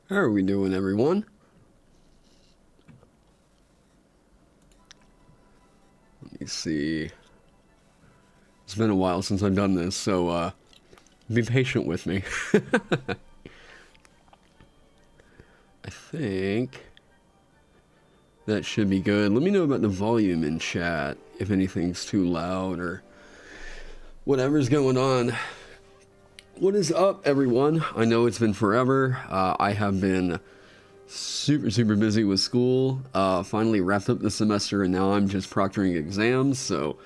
How are we doing, everyone? Let me see. It's been a while since I've done this, so be patient with me. I think that should be good. Let me know about the volume in chat, if anything's too loud or whatever's going on. What is up, everyone? I know it's been forever. I have been super busy with school. Finally wrapped up the semester, and now I'm just proctoring exams. So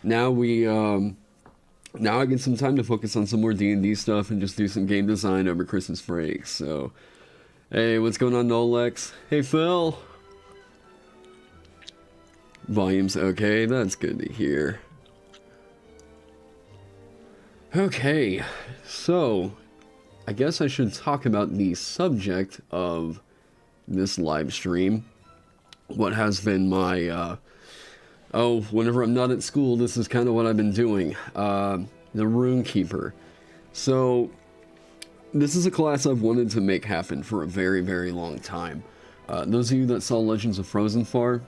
now now I get some time to focus on some more D&D stuff and just do some game design over Christmas break. So, hey, what's going on, Nolex? Hey, Phil. Volume's okay. That's good to hear. Okay, so I guess I should talk about the subject of this live stream. What has been my, whenever I'm not at school, this is kind of what I've been doing. The Runekeeper. So, this is a class I've wanted to make happen for a very long time. Those of you that saw Legends of Frozenfar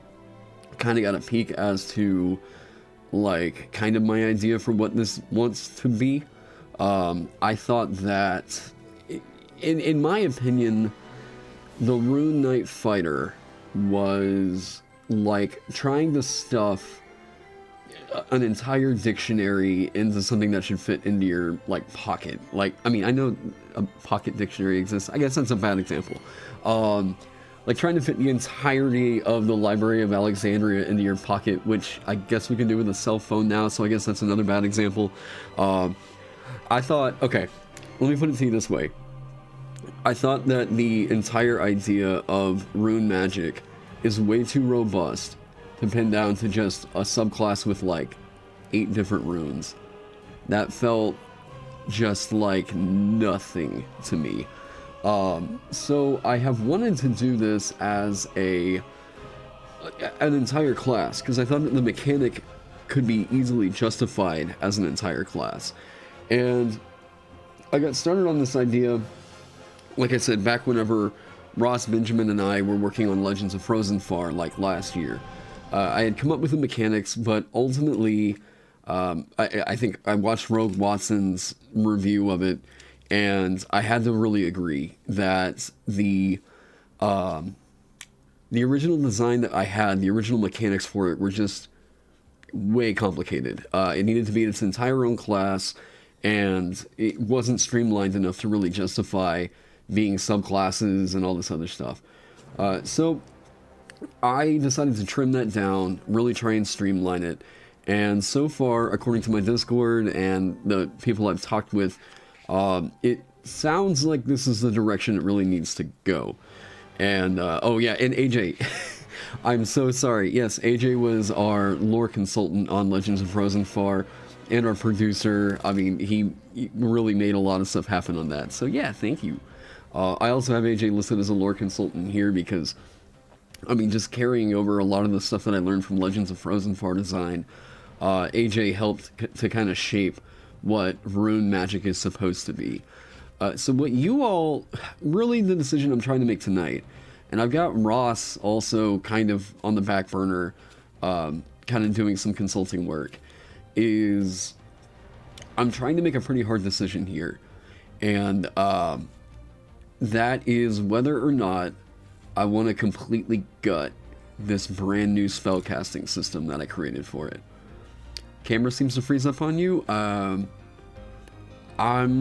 kind of got a peek as to, like, kind of my idea for what this wants to be. I thought that, in my opinion, the Rune Knight Fighter was like trying to stuff an entire dictionary into something that should fit into your, like, pocket. Like, I mean, I know a pocket dictionary exists. I guess that's a bad example. Like trying to fit the entirety of the Library of Alexandria into your pocket, which I guess we can do with a cell phone now, so I guess that's another bad example. I thought, okay, let me put it to you this way. I thought that the entire idea of rune magic is way too robust to pin down to just a subclass with like 8 different runes. That felt just like nothing to me. So I have wanted to do this as an entire class, because I thought that the mechanic could be easily justified as an entire class. And I got started on this idea, like I said, back whenever Ross, Benjamin, and I were working on Legends of Frozenfar, like last year. I had come up with the mechanics, but ultimately, I think I watched Rogue Watson's review of it, and I had to really agree that the original design that I had, the original mechanics for it, were just way complicated. It needed to be its entire own class, and it wasn't streamlined enough to really justify being subclasses and all this other stuff. So I decided to trim that down, really try and streamline it, and so far, according to my Discord and the people I've talked with, it sounds like this is the direction it really needs to go. And, oh yeah, and AJ, I'm so sorry. Yes, AJ was our lore consultant on Legends of Frozenfar and our producer. I mean, he really made a lot of stuff happen on that. So yeah, thank you. I also have AJ listed as a lore consultant here because, I mean, just carrying over a lot of the stuff that I learned from Legends of Frozenfar design, AJ helped to kind of shape what rune magic is supposed to be. So what you all, really the decision I'm trying to make tonight, and I've got Ross also kind of on the back burner, kind of doing some consulting work, is I'm trying to make a pretty hard decision here. And that is whether or not I want to completely gut this brand new spellcasting system that I created for it. Camera seems to freeze up on you. I'm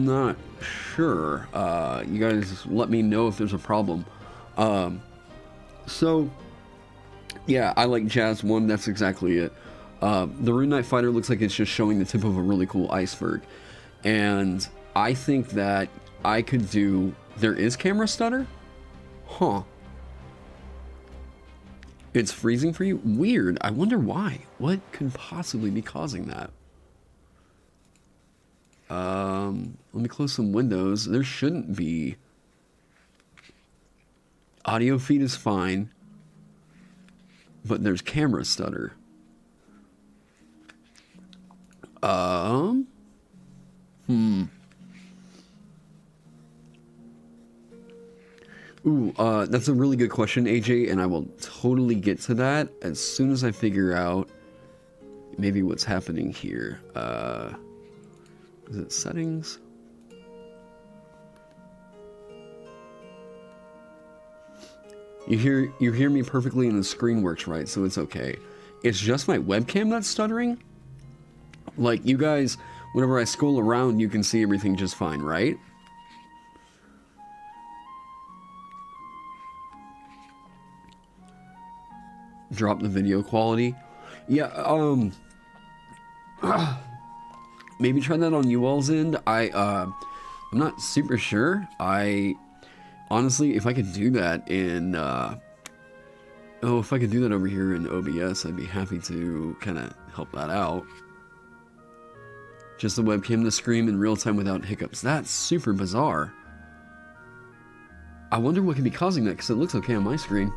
not sure. You guys let me know if there's a problem. So, yeah, I like Jazz 1, that's exactly it. The Rune Knight Fighter looks like it's just showing the tip of a really cool iceberg. And I think that I could do... There is camera stutter? Huh. It's freezing for you? Weird. I wonder why. What could possibly be causing that? Let me close some windows. There shouldn't be. Audio feed is fine, but there's camera stutter. Ooh, that's a really good question, AJ, and I will totally get to that as soon as I figure out maybe what's happening here. Is it settings? You hear me perfectly and the screen works right, so it's okay. It's just my webcam that's stuttering. Like, you guys, whenever I scroll around, you can see everything just fine, right? Drop the video quality. Yeah, maybe try that on you all's end. I'm not super sure. Honestly, if I could do that in, if I could do that over here in OBS, I'd be happy to kind of help that out. Just the webcam to scream in real time without hiccups. That's super bizarre. I wonder what could be causing that, because it looks okay on my screen.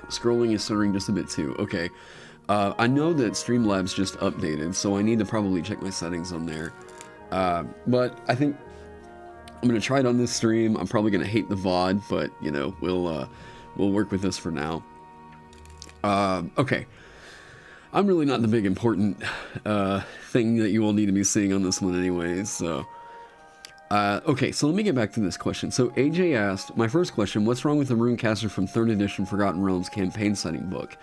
Scrolling is stuttering just a bit too. Okay. I know that Streamlabs just updated, so I need to probably check my settings on there. But I think I'm going to try it on this stream. I'm probably going to hate the VOD, but, you know, we'll work with this for now. Okay. I'm really not the big important thing that you all need to be seeing on this one anyways, so... okay, so let me get back to this question. So AJ asked, my first question, what's wrong with the Runecaster from 3rd edition Forgotten Realms campaign setting book?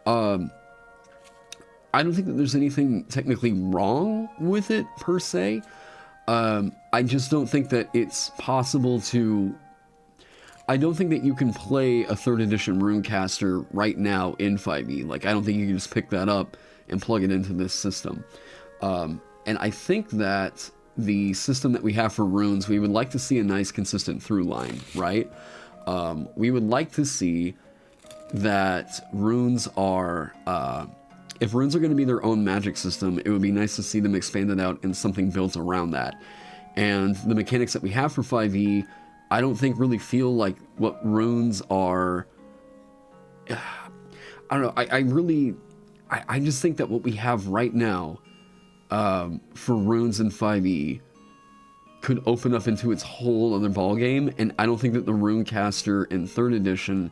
I don't think that there's anything technically wrong with it, per se. I just don't think that it's possible to... I don't think that you can play a 3rd edition Runecaster right now in 5e. Like, I don't think you can just pick that up and plug it into this system. And I think that the system that we have for runes, we would like to see a nice consistent through line, right? We would like to see that runes are... if runes are going to be their own magic system, it would be nice to see them expanded out and something built around that. And the mechanics that we have for 5e, I don't think really feel like what runes are... I don't know, I just think that what we have right now for runes in 5e could open up into its whole other ballgame, and I don't think that the Runecaster in 3rd edition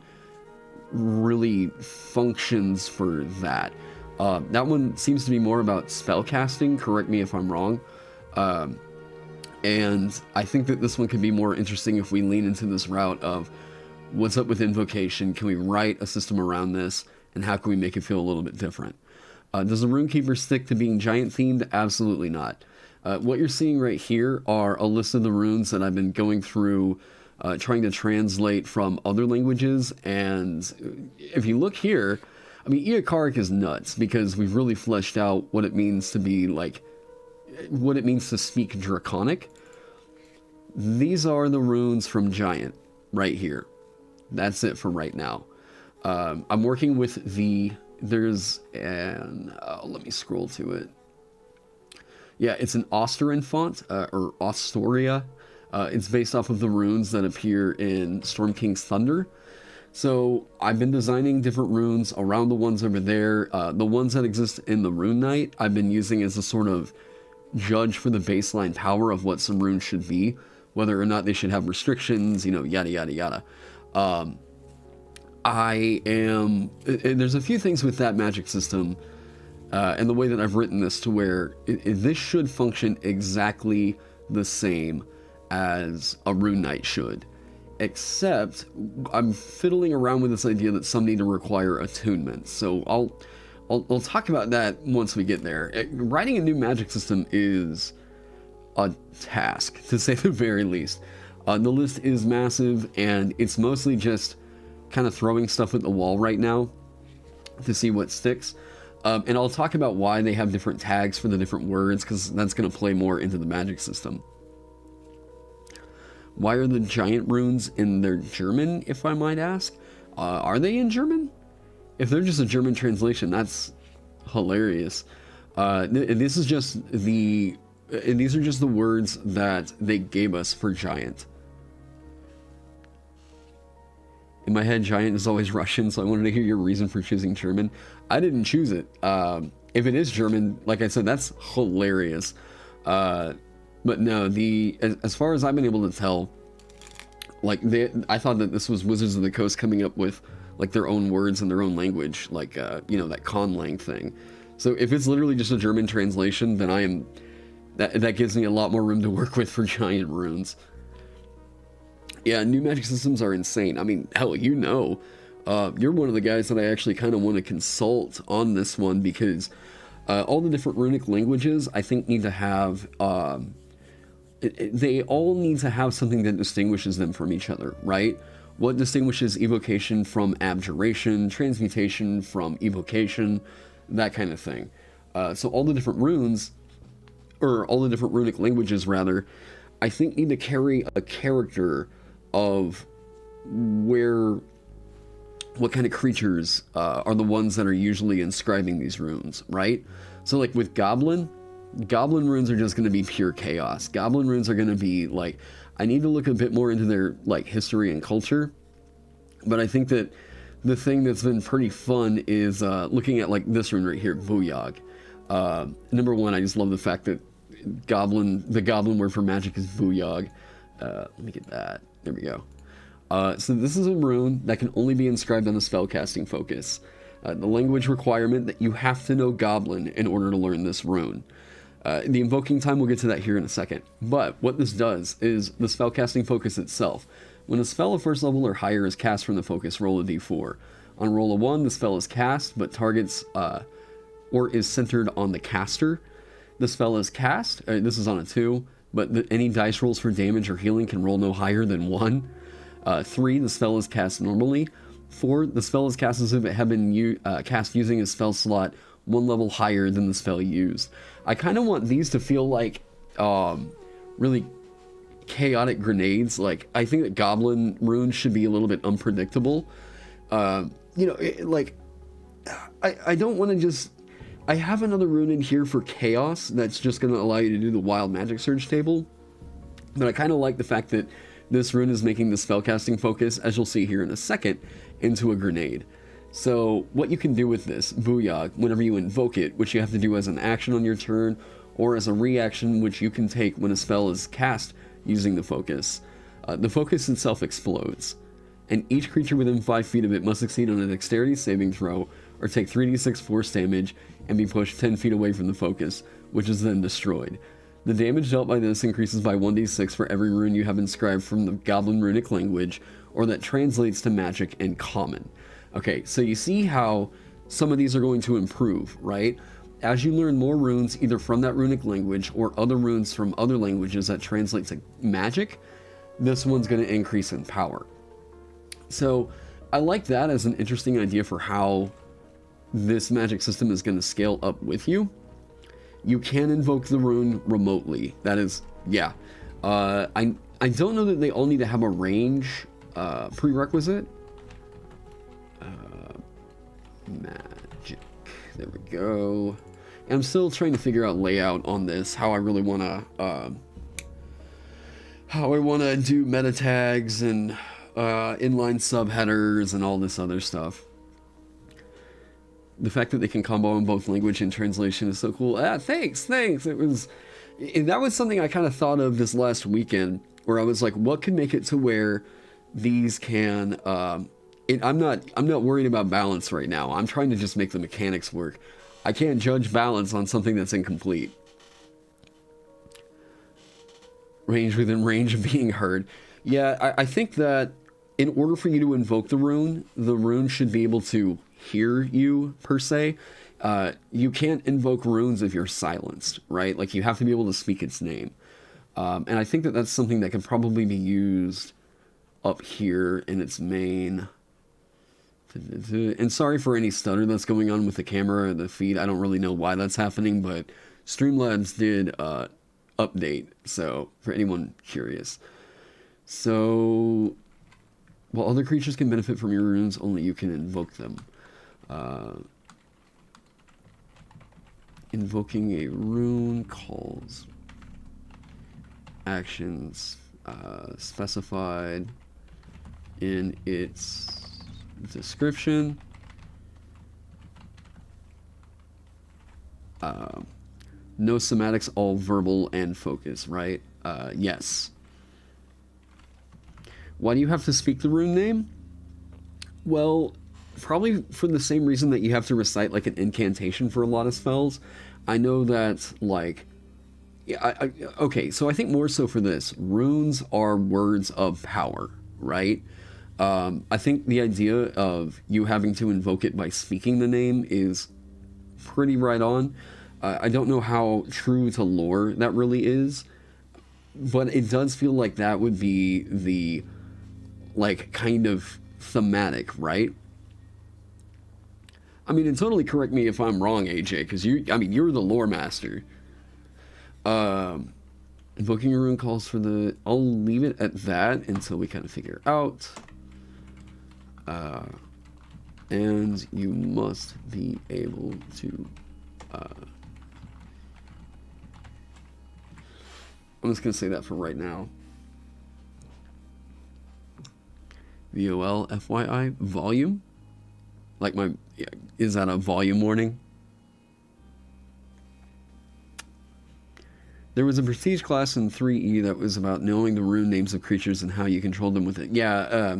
really functions for that. That one seems to be more about spellcasting, correct me if I'm wrong. And I think that this one could be more interesting if we lean into this route of what's up with invocation, can we write a system around this, and how can we make it feel a little bit different? Does the Runekeeper stick to being giant themed? Absolutely not. What you're seeing right here are a list of the runes that I've been going through, trying to translate from other languages, and if you look here, I mean, Eokaric is nuts, because we've really fleshed out what it means to be, like, what it means to speak Draconic. These are the runes from Giant, right here. That's it for right now. I'm working with there's an, let me scroll to it. Yeah, it's an Osterin font, or Ostoria. It's based off of the runes that appear in Storm King's Thunder. So I've been designing different runes around the ones over there. The ones that exist in the Rune Knight, I've been using as a sort of judge for the baseline power of what some runes should be, whether or not they should have restrictions, you know, yada, yada, yada. There's a few things with that magic system, and the way that I've written this to where this should function exactly the same as a Rune Knight should. Except I'm fiddling around with this idea that some need to require attunement. So I'll talk about that once we get there. Writing a new magic system is a task, to say the very least. The list is massive, and it's mostly just kind of throwing stuff at the wall right now to see what sticks. And I'll talk about why they have different tags for the different words, because that's going to play more into the magic system. Why are the giant runes in their German, if I might ask? Are they in German? If they're just a German translation, that's hilarious. These are just the words that they gave us for giant. In my head, giant is always Russian, so I wanted to hear your reason for choosing German. I didn't choose it. If it is German, like I said, that's hilarious. But no, as far as I've been able to tell, Like, I thought that this was Wizards of the Coast coming up with, like, their own words and their own language, like, you know, that conlang thing. So if it's literally just a German translation, then that gives me a lot more room to work with for giant runes. Yeah, new magic systems are insane. I mean, hell, you know, you're one of the guys that I actually kind of want to consult on this one, because all the different runic languages, I think, need to have, they all need to have something that distinguishes them from each other, right? What distinguishes evocation from abjuration, transmutation from evocation, that kind of thing. So all the different runes, or all the different runic languages, rather, I think need to carry a character of what kind of creatures are the ones that are usually inscribing these runes, right? So like with Goblin runes are just going to be pure chaos. Goblin runes are going to be like, I need to look a bit more into their like history and culture, but I think that the thing that's been pretty fun is looking at like this rune right here, Booyog. Number one, I just love the fact that the Goblin word for magic is Booyog. Let me get that. There we go. So this is a rune that can only be inscribed on the Spellcasting Focus. The language requirement that you have to know Goblin in order to learn this rune. The invoking time, we'll get to that here in a second. But what this does is the Spellcasting Focus itself. When a spell of first level or higher is cast from the focus, roll a d4. On roll a 1, the spell is cast, but targets or is centered on the caster. The spell is cast, this is on a 2, but any dice rolls for damage or healing can roll no higher than 1. 3, the spell is cast normally. 4, the spell is cast as if it had been cast using a spell slot 1 level higher than the spell used. I kind of want these to feel like really chaotic grenades. Like, I think that Goblin runes should be a little bit unpredictable. You know, I don't want to just... I have another rune in here for chaos that's just going to allow you to do the wild magic surge table, but I kind of like the fact that this rune is making the Spellcasting Focus, as you'll see here in a second, into a grenade. So what you can do with this, Booyog, whenever you invoke it, which you have to do as an action on your turn, or as a reaction which you can take when a spell is cast using the focus, the focus itself explodes, and each creature within 5 feet of it must succeed on a dexterity saving throw, or take 3d6 force damage, and be pushed 10 feet away from the focus, which is then destroyed. The damage dealt by this increases by 1d6 for every rune you have inscribed from the Goblin runic language, or that translates to magic and common. Okay, so you see how some of these are going to improve, right? As you learn more runes, either from that runic language, or other runes from other languages that translate to magic, this one's going to increase in power. So I like that as an interesting idea for how this magic system is going to scale up with you. You can invoke the rune remotely. That is, yeah. I don't know that they all need to have a range prerequisite. Magic. There we go. And I'm still trying to figure out layout on this, how I really want to do meta tags and inline subheaders and all this other stuff. The fact that they can combo in both language and translation is so cool. Thanks. That was something I kind of thought of this last weekend, where I was like, what could make it to where these can, I'm not worried about balance right now. I'm trying to just make the mechanics work. I can't judge balance on something that's incomplete. Range within range of being heard. Yeah, I think that in order for you to invoke the rune should be able to hear you, per se. You can't invoke runes if you're silenced, right? Like, you have to be able to speak its name. And I think that that's something that can probably be used up here in its main. And sorry for any stutter that's going on with the camera or the feed. I don't really know why that's happening, but Streamlabs did update, so for anyone curious. So, while other creatures can benefit from your runes, only you can invoke them. Invoking a rune calls actions specified in its description. No somatics, all verbal and focus, right? Yes. Why do you have to speak the rune name? Well, probably for the same reason that you have to recite like an incantation for a lot of spells. I know that, like, yeah, okay, so I think more so for this, runes are words of power, right? I think the idea of you having to invoke it by speaking the name is pretty right on. I don't know how true to lore that really is, but it does feel like that would be the, like, kind of thematic, right? I mean, and totally correct me if I'm wrong, AJ, because you're the lore master. Invoking a rune calls for the... I'll leave it at that until we kind of figure out. And you must be able to... I'm just going to say that for right now. VOL, FYI, volume? Like my... Is that a volume warning? There was a prestige class in 3E that was about knowing the rune names of creatures and how you control them with it. Yeah,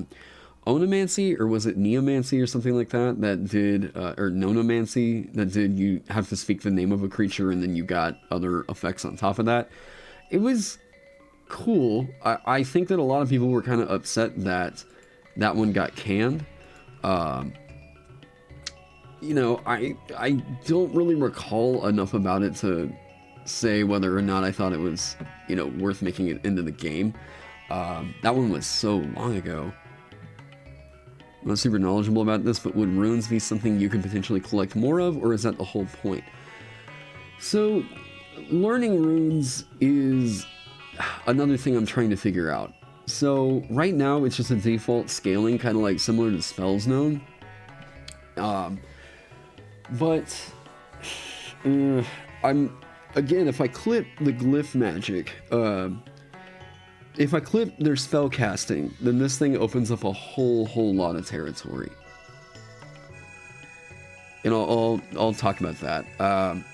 Onomancy, or was it Neomancy or something like that, that did, or Nonomancy, that did, you have to speak the name of a creature and then you got other effects on top of that. It was cool. I think that a lot of people were kind of upset that that one got canned. You know, I don't really recall enough about it to say whether or not I thought it was, you know, worth making it into the game. That one was so long ago. I'm not super knowledgeable about this, but would runes be something you could potentially collect more of, or is that the whole point? So, learning runes is another thing I'm trying to figure out. So, right now, it's just a default scaling, kind of like similar to spells known. But, again, if I clip the glyph magic, if I clip their spell casting, then this thing opens up a whole lot of territory. And I'll talk about that.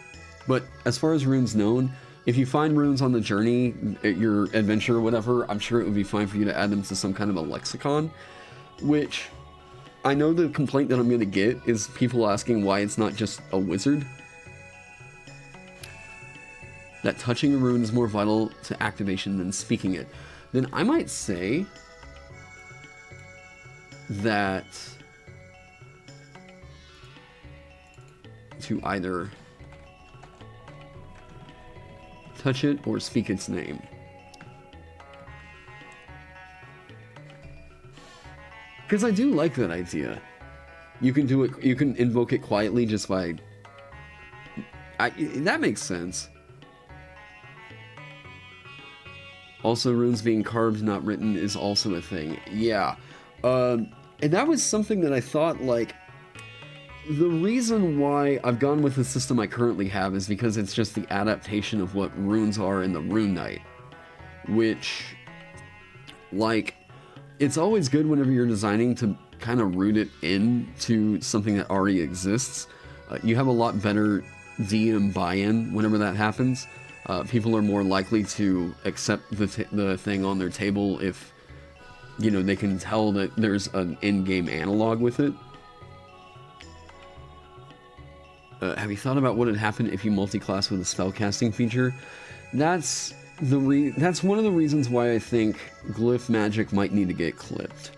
But as far as runes known, if you find runes on the journey, your adventure or whatever, I'm sure it would be fine for you to add them to some kind of a lexicon, which I know the complaint that I'm going to get is people asking why it's not just a wizard. That touching a rune is more vital to activation than speaking it. Then I might say that to either touch it or speak its name. Because I do like that idea. You can do it, you can invoke it quietly just by... that makes sense. Also, runes being carved, not written, is also a thing. Yeah. And that was something that I thought, like... The reason why I've gone with the system I currently have is because it's just the adaptation of what runes are in the Rune Knight. Which... Like... It's always good whenever you're designing to kind of root it into something that already exists. You have a lot better DM buy-in whenever that happens. People are more likely to accept the thing on their table if, you know, they can tell that there's an in-game analog with it. Have you thought about what would happen if you multi-class with a spellcasting feature? That's one of the reasons why I think glyph magic might need to get clipped.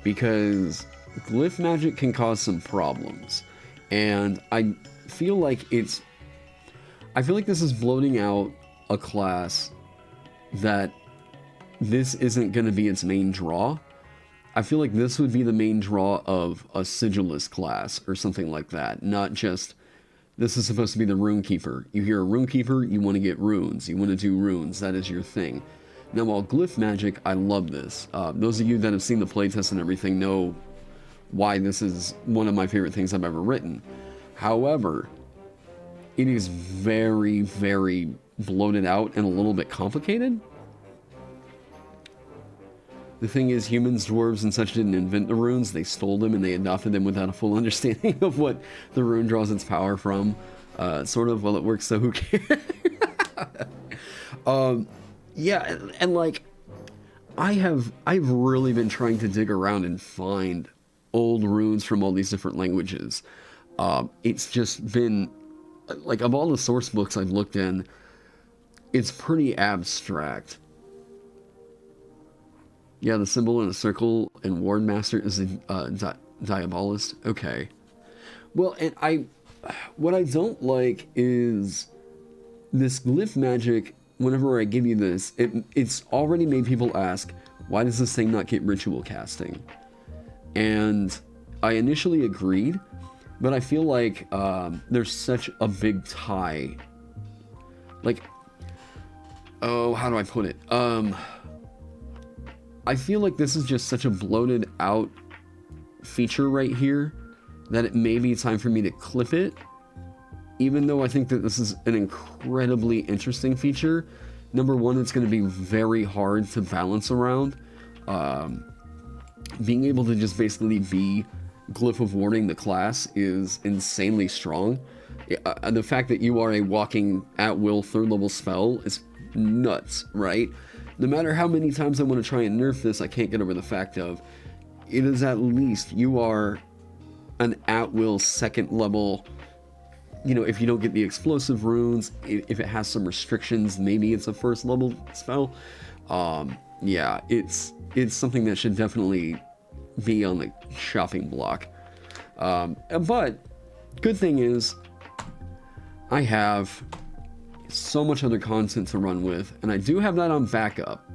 Because glyph magic can cause some problems. And I feel like this is bloating out a class that this isn't going to be its main draw. I feel like this would be the main draw of a Sigillus class or something like that. Not just, this is supposed to be the Runekeeper. You hear a Runekeeper, you want to get runes. You want to do runes. That is your thing. Now, while glyph magic, I love this. Those of you that have seen the playtest and everything know why this is one of my favorite things I've ever written. However, it is very, very bloated out and a little bit complicated. The thing is, humans, dwarves, and such didn't invent the runes. They stole them and they adopted them without a full understanding of what the rune draws its power from. Sort of, well, it works, so who cares? Yeah, and like, I've really been trying to dig around and find old runes from all these different languages. It's just been like, of all the source books I've looked in, it's pretty abstract. Yeah, the symbol in a circle and Ward Master is a Diabolist. Okay. Well, and what I don't like is this glyph magic. Whenever I give you this, it's already made people ask, why does this thing not get ritual casting? And I initially agreed, but I feel like there's such a big tie. Like, oh, how do I put it? I feel like this is just such a bloated out feature right here that it may be time for me to clip it. Even though I think that this is an incredibly interesting feature. Number one, it's going to be very hard to balance around. Being able to just basically be Glyph of Warding the class is insanely strong. The fact that you are a walking at-will third-level spell is nuts, right? No matter how many times I want to try and nerf this, I can't get over the fact of it is at least you are an at-will second-level. You know, if you don't get the explosive runes, if it has some restrictions, maybe it's a first level spell. Yeah, it's something that should definitely be on the shopping block. But good thing is I have so much other content to run with, and I do have that on backup.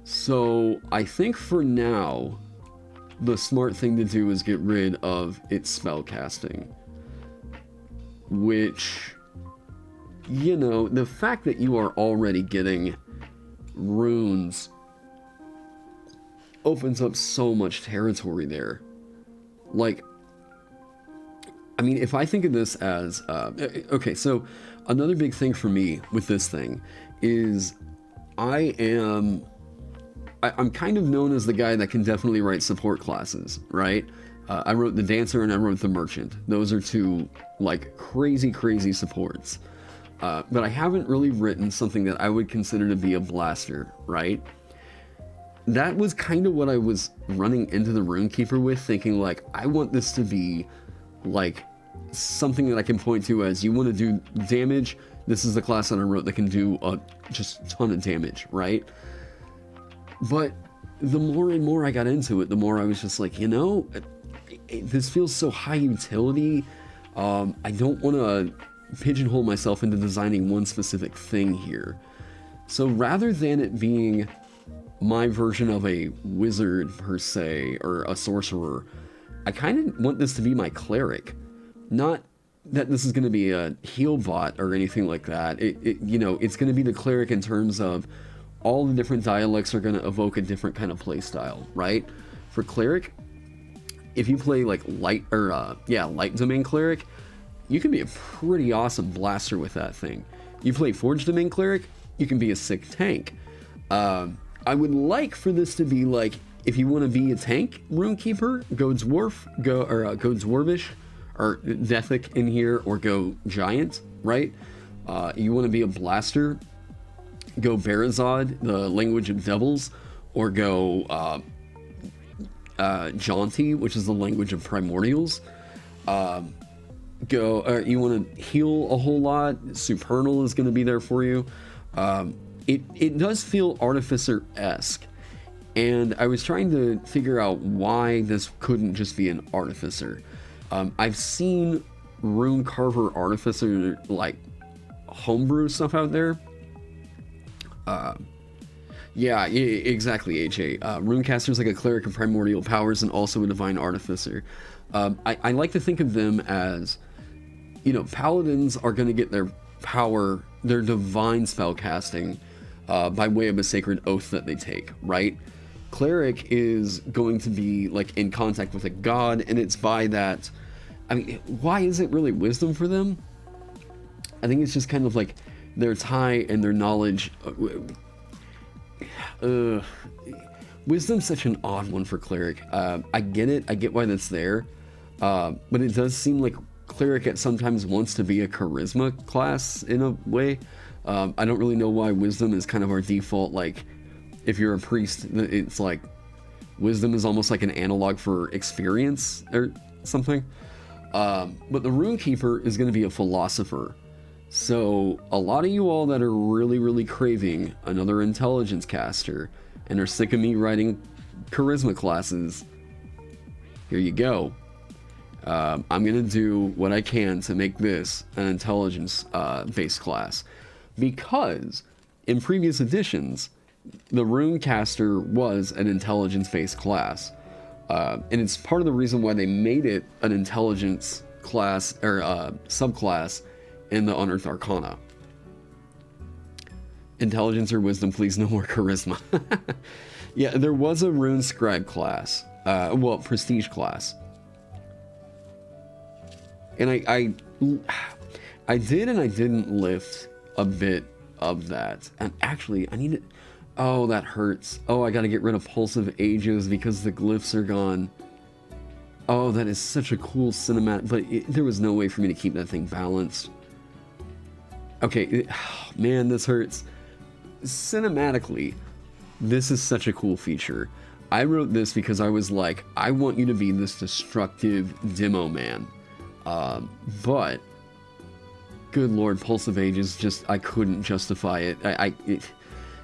So I think for now, the smart thing to do is get rid of its spellcasting. Which, you know, the fact that you are already getting runes opens up so much territory there. Like, I mean, if I think of this as, okay, so another big thing for me with this thing is I'm kind of known as the guy that can definitely write support classes, right? I wrote the Dancer and I wrote the Merchant. Those are two, like, crazy supports. But I haven't really written something that I would consider to be a blaster, right? That was kind of what I was running into the Runekeeper with, thinking, like, I want this to be, like, something that I can point to as, you want to do damage, this is the class that I wrote that can do just a ton of damage, right? But the more and more I got into it, the more I was just like, you know, this feels so high utility. I don't want to pigeonhole myself into designing one specific thing here. So rather than it being my version of a wizard per se, or a sorcerer, I kind of want this to be my cleric. Not that this is going to be a heal bot or anything like that. You know, it's going to be the cleric in terms of all the different dialects are going to evoke a different kind of play style, right? For cleric, if you play like light domain cleric, you can be a pretty awesome blaster with that thing. You play forge domain cleric, you can be a sick tank. I would like for this to be like, if you want to be a tank Runekeeper, go Dwarf, go Dwarvish, or Deathic in here, or go Giant, right? You want to be a blaster, go Barazod, the language of devils, or go Jaunty, which is the language of primordials. You want to heal a whole lot, Supernal is going to be there for you. It does feel Artificer-esque, and I was trying to figure out why this couldn't just be an Artificer. I've seen Rune Carver Artificer, like, homebrew stuff out there. Yeah, exactly, AJ. Runecaster's like a cleric of primordial powers and also a divine artificer. I like to think of them as, you know, paladins are going to get their power, their divine spellcasting, by way of a sacred oath that they take, right? Cleric is going to be, like, in contact with a god, and it's by that... I mean, why is it really wisdom for them? I think it's just kind of like their tie and their knowledge. Wisdom's such an odd one for cleric. I get it. I get why that's there. But it does seem like cleric at sometimes wants to be a charisma class in a way. I don't really know why wisdom is kind of our default, like, if you're a priest, it's like wisdom is almost like an analog for experience or something. But the Runekeeper is going to be a philosopher. So a lot of you all that are really, really craving another intelligence caster and are sick of me writing charisma classes, here you go. I'm going to do what I can to make this an intelligence based class, because in previous editions, the Runecaster was an intelligence based class. And it's part of the reason why they made it an intelligence class or subclass in the Unearthed Arcana. Intelligence or wisdom, please, no more charisma. Yeah, there was a Rune Scribe class, well, prestige class. And I did and I didn't lift a bit of that. And actually, I need it. Oh, that hurts. Oh, I gotta get rid of Pulse of Ages because the glyphs are gone. Oh, that is such a cool cinematic, but there was no way for me to keep that thing balanced. Okay, man, this hurts. Cinematically, this is such a cool feature. I wrote this because I was like, I want you to be this destructive demo man. But, good lord, Pulse of Ages, just, I couldn't justify it.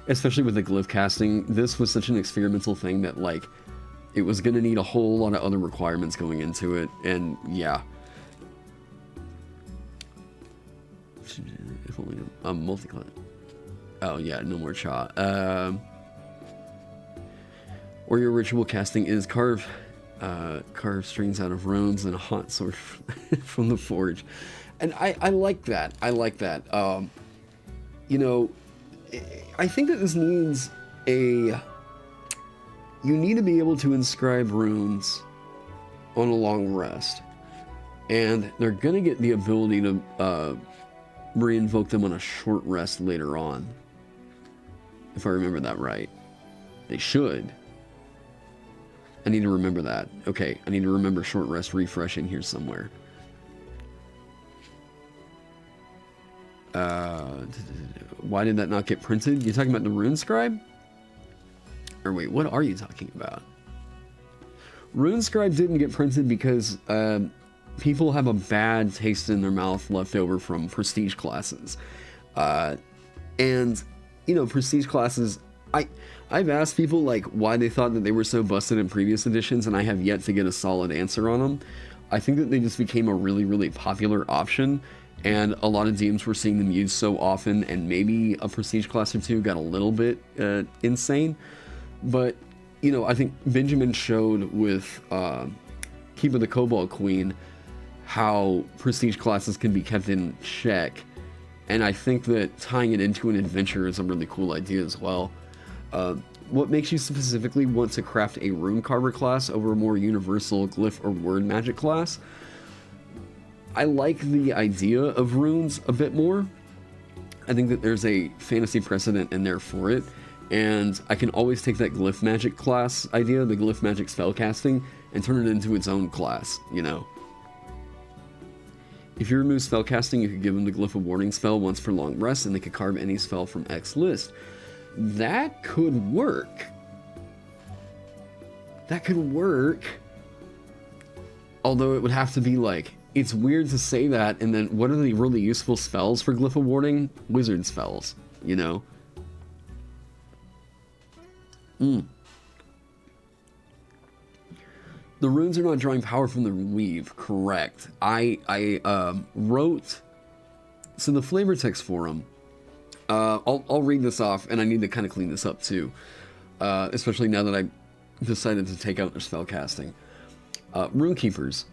Especially with the glyph casting, this was such an experimental thing that, like, it was going to need a whole lot of other requirements going into it, and yeah. If only a multi-class. Oh yeah, no more Cha. Or your ritual casting is carve strings out of runes and a hot sword from the forge. And I like that. I like that. You know, I think that this needs a... You need to be able to inscribe runes on a long rest. And they're going to get the ability to re-invoke them on a short rest later on. If I remember that right. They should. I need to remember that. Okay, I need to remember short rest refresh in here somewhere. Why did that not get printed? You talking about the Rune Scribe? Or wait, what are you talking about? Rune Scribe didn't get printed because people have a bad taste in their mouth left over from prestige classes. And, you know, prestige classes, I've asked people like why they thought that they were so busted in previous editions, and I have yet to get a solid answer on them. I think that they just became a really, really popular option, and a lot of DMs were seeing them used so often, and maybe a prestige class or two got a little bit insane. But, you know, I think Benjamin showed with Keep of the Cobalt Queen how prestige classes can be kept in check. And I think that tying it into an adventure is a really cool idea as well. What makes you specifically want to craft a Rune Carver class over a more universal glyph or word magic class? I like the idea of runes a bit more. I think that there's a fantasy precedent in there for it. And I can always take that glyph magic class idea, the glyph magic spellcasting, and turn it into its own class, you know. If you remove spellcasting, you could give them the glyph of warning spell once per long rest, and they could carve any spell from X list. That could work. That could work. Although it would have to be like, it's weird to say that, and then what are the really useful spells for glyph of warning? Wizard spells, you know. The runes are not drawing power from the weave, correct. I wrote, so the flavor text forum, I'll read this off, and I need to kind of clean this up too, especially now that I decided to take out their spellcasting. Runekeepers.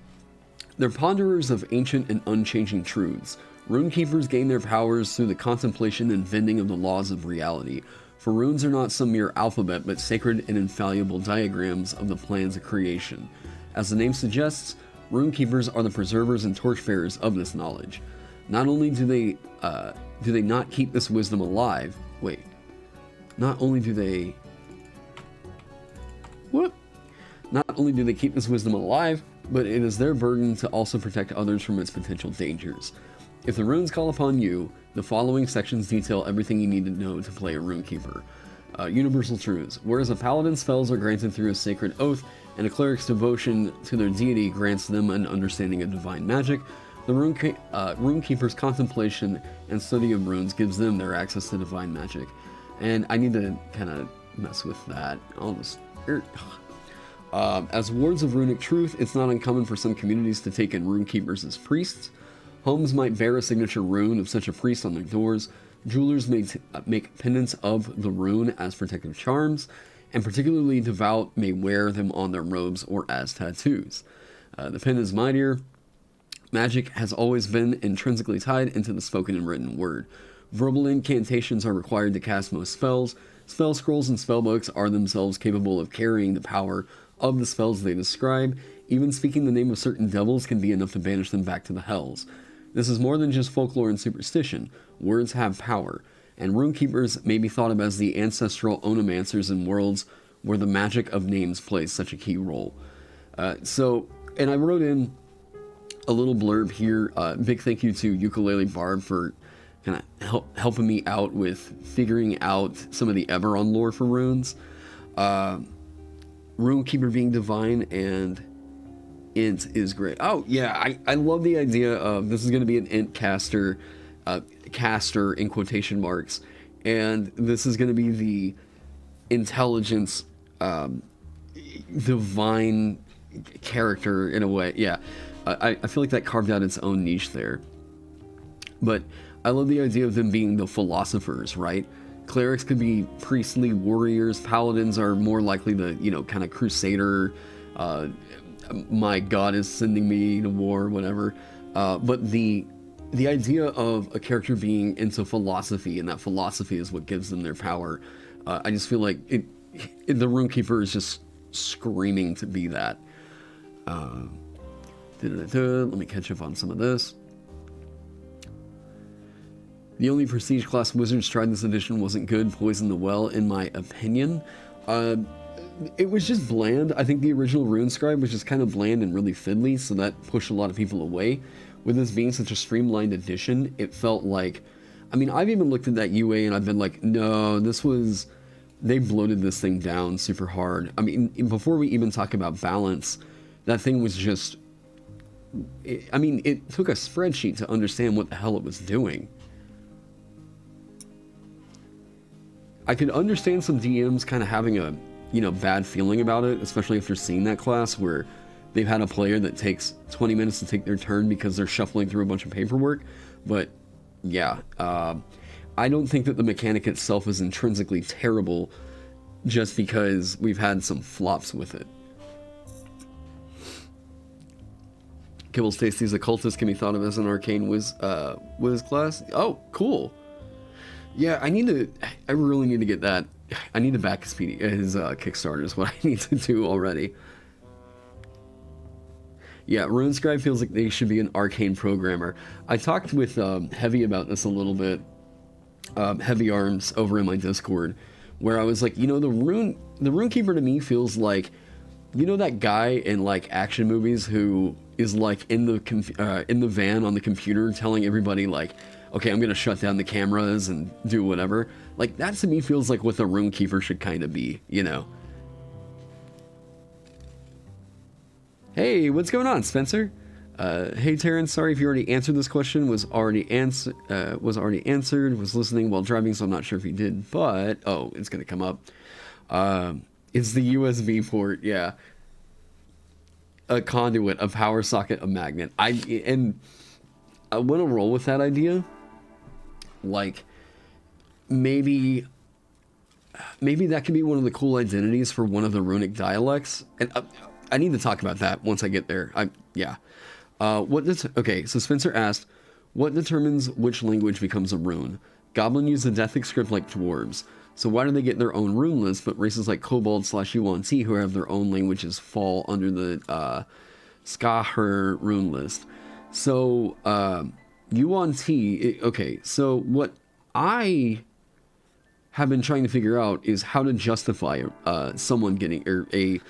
They're ponderers of ancient and unchanging truths. Runekeepers gain their powers through the contemplation and vending of the laws of reality. For runes are not some mere alphabet, but sacred and infallible diagrams of the plans of creation. As the name suggests, Runekeepers are the preservers and torchbearers of this knowledge. Not only do they not keep this wisdom alive, not only do they keep this wisdom alive, but it is their burden to also protect others from its potential dangers. If the runes call upon you, the following sections detail everything you need to know to play a Runekeeper. Universal truths. Whereas a paladin's spells are granted through a sacred oath, and a cleric's devotion to their deity grants them an understanding of divine magic, the Runekeeper's contemplation and study of runes gives them their access to divine magic. And I need to kind of mess with that. I'll just... as wards of runic truth, it's not uncommon for some communities to take in Runekeepers as priests. Homes might bear a signature rune of such a priest on their doors. Jewelers make pendants of the rune as protective charms, and particularly devout may wear them on their robes or as tattoos. The pen is mightier. Magic has always been intrinsically tied into the spoken and written word. Verbal incantations are required to cast most spells. Spell scrolls and spellbooks are themselves capable of carrying the power of the spells they describe. Even speaking the name of certain devils can be enough to banish them back to the hells. This is more than just folklore and superstition. Words have power, and Runekeepers may be thought of as the ancestral onomancers in worlds where the magic of names plays such a key role. And I wrote in a little blurb here. Big thank you to Ukulele Barb for kind of helping me out with figuring out some of the Eberron lore for runes. Runekeeper being divine and int is great. Oh yeah, I love the idea of this is going to be an int caster, caster in quotation marks, and this is going to be the intelligence divine character in a way. Yeah, I feel like that carved out its own niche there. But I love the idea of them being the philosophers, right? Clerics could be priestly warriors. Paladins are more likely the, kind of crusader, my god is sending me to war, whatever. But the idea of a character being into philosophy, and that philosophy is what gives them their power. I just feel like the Runekeeper is just screaming to be that. Let me catch up on some of this. The only prestige class wizards tried this edition wasn't good. Poisoned the well, in my opinion. It was just bland. I think the original Runescribe was just kind of bland and really fiddly, so that pushed a lot of people away. With this being such a streamlined edition, it felt like... I've even looked at that UA and I've been like, no, they bloated this thing down super hard. Before we even talk about balance, that thing was just... it took a spreadsheet to understand what the hell it was doing. I could understand some DMs kind of having a, bad feeling about it, especially if they're seeing that class where they've had a player that takes 20 minutes to take their turn because they're shuffling through a bunch of paperwork. But yeah, I don't think that the mechanic itself is intrinsically terrible just because we've had some flops with it. Kibbles Tasty's occultist can be thought of as an arcane whiz class. Oh, cool. Yeah, I really need to get that. I need to back his Kickstarter is what I need to do already. Yeah, Runescribe feels like they should be an arcane programmer. I talked with Heavy about this a little bit. Heavy Arms over in my Discord, where I was like, the Runekeeper to me feels like, that guy in like action movies who is like in the van on the computer telling everybody like, okay, I'm gonna shut down the cameras and do whatever. Like, that to me feels like what the Runekeeper should kind of be, Hey, what's going on, Spencer? Hey, Terrence, sorry if you already answered this question. Was already answered. Was listening while driving, so I'm not sure if you did. But it's gonna come up. It's the USB port, yeah. A conduit, a power socket, a magnet. I want to roll with that idea. Like, maybe that could be one of the cool identities for one of the runic dialects. And I need to talk about that once I get there. Okay, so Spencer asked, what determines which language becomes a rune? Goblin use the Deathic script like dwarves. So why do they get their own rune list, but races like Kobold/Yuan-Ti who have their own languages fall under the Skaher rune list? So, Yuan-Ti, okay, so what I have been trying to figure out is how to justify someone getting, or a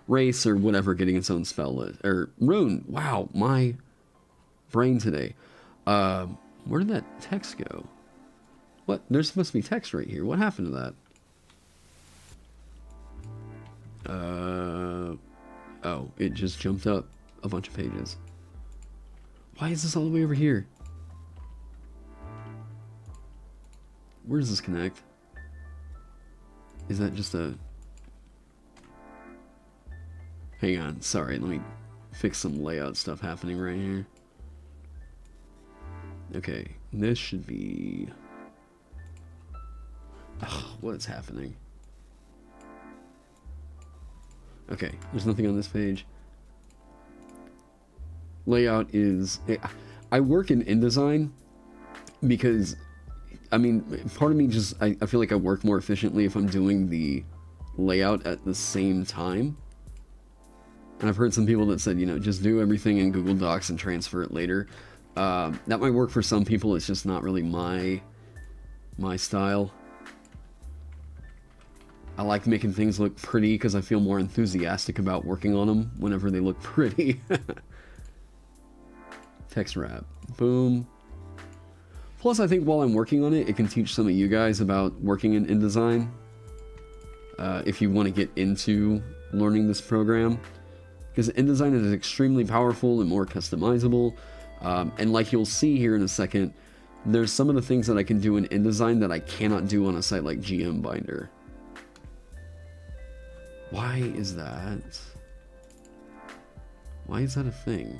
race or whatever getting its own spell list, or rune. Wow, my brain today. Where did that text go? What? There's supposed to be text right here. What happened to that? Oh, it just jumped up a bunch of pages. Why is this all the way over here? Where does this connect? Is that just a... Hang on, sorry, let me fix some layout stuff happening right here. Okay, this should be... Ugh, what is happening? Okay, there's nothing on this page. Layout is... I work in InDesign because, I mean, part of me just... I feel like I work more efficiently if I'm doing the layout at the same time. And I've heard some people that said, you know, just do everything in Google Docs and transfer it later. That might work for some people. It's just not really my style. I like making things look pretty because I feel more enthusiastic about working on them whenever they look pretty. Text wrap. Boom. Plus, I think while I'm working on it, it can teach some of you guys about working in InDesign. If you want to get into learning this program. Because InDesign is extremely powerful and more customizable. And like you'll see here in a second, there's some of the things that I can do in InDesign that I cannot do on a site like GM Binder. Why is that? Why is that a thing?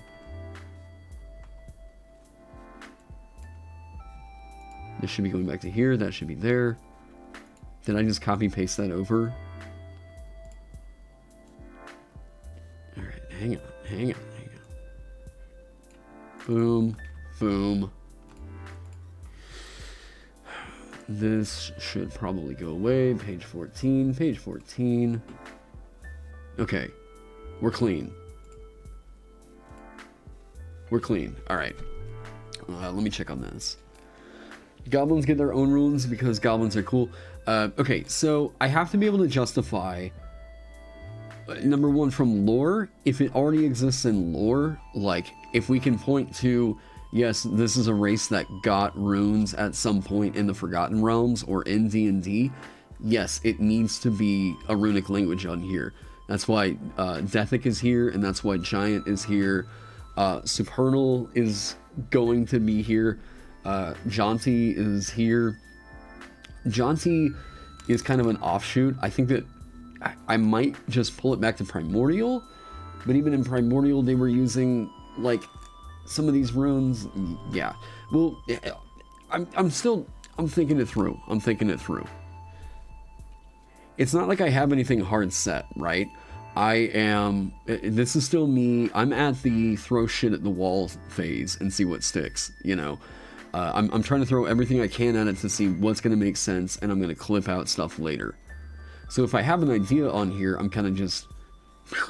This should be going back to here. That should be there. Did I just copy paste that over? Alright, hang on. Boom. Boom. This should probably go away. Page 14. Page 14. Okay. We're clean. We're clean. Alright. Let me check on this. Goblins get their own runes because goblins are cool. Okay, so I have to be able to justify... Number one, from lore, if it already exists in lore, like, if we can point to, yes, this is a race that got runes at some point in the Forgotten Realms or in D&D, yes, it needs to be a runic language on here. That's why Dethic is here, and that's why Giant is here. Supernal is going to be here. Jaunty is here. Jaunty is kind of an offshoot. I think that I might just pull it back to Primordial, but even in Primordial they were using like some of these runes. Yeah, well, I'm thinking it through. It's not like I have anything hard set, right? This is still me. I'm at the throw shit at the wall phase and see what sticks, you know. I'm trying to throw everything I can at it to see what's going to make sense, and I'm going to clip out stuff later. So if I have an idea on here, I'm kind of just...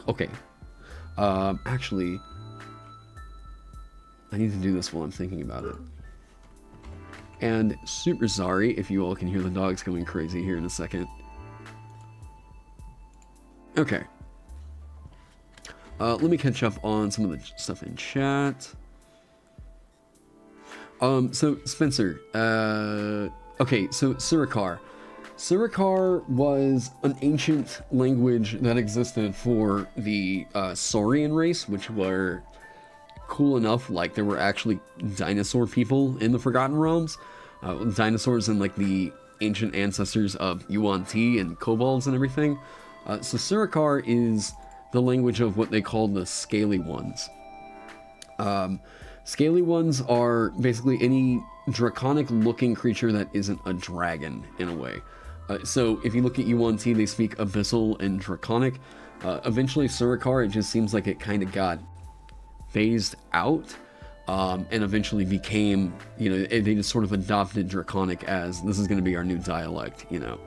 Okay. Actually, I need to do this while I'm thinking about it. And super sorry if you all can hear the dogs going crazy here in a second. Okay. Let me catch up on some of the stuff in chat. So Spencer, okay, so Surikar. Surikar was an ancient language that existed for the Saurian race, which were cool enough, like there were actually dinosaur people in the Forgotten Realms. Dinosaurs and like the ancient ancestors of Yuan-Ti and kobolds and everything. So Surikar is the language of what they call the Scaly Ones. Scaly Ones are basically any draconic-looking creature that isn't a dragon, in a way. So if you look at Yuan-Ti, they speak Abyssal and Draconic. Eventually, Surikar, it just seems like it kind of got phased out, and eventually became, you know, they just sort of adopted Draconic as, this is going to be our new dialect, you know.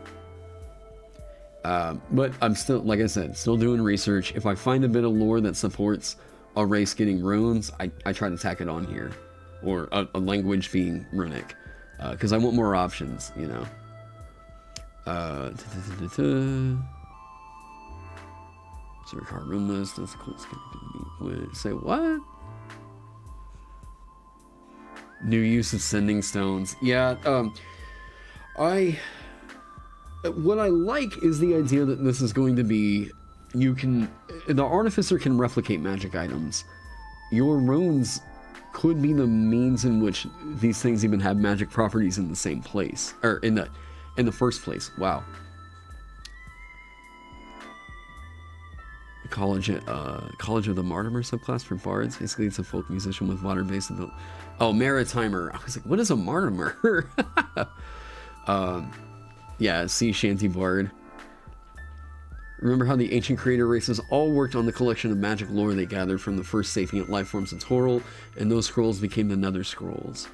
But I'm still, like I said, still doing research. If I find a bit of lore that supports a race getting runes, I try to tack it on here. Or a language being runic. Because I want more options, you know. Surikar rune list, that's the coolest thing to meet with. Say what? New use of sending stones. Yeah, what I like is the idea that this is going to be the artificer can replicate magic items. Your runes could be the means in which these things even have magic properties in the same place, or in the first place. Wow. College of the Martimer subclass for bards. Basically, it's a folk musician with water-based ability. Oh, Maritimer. I was like, what is a Martimer? Yeah, sea shanty bard. Remember how the ancient creator races all worked on the collection of magic lore they gathered from the first sapient life forms in Toril, and those scrolls became the Nether Scrolls.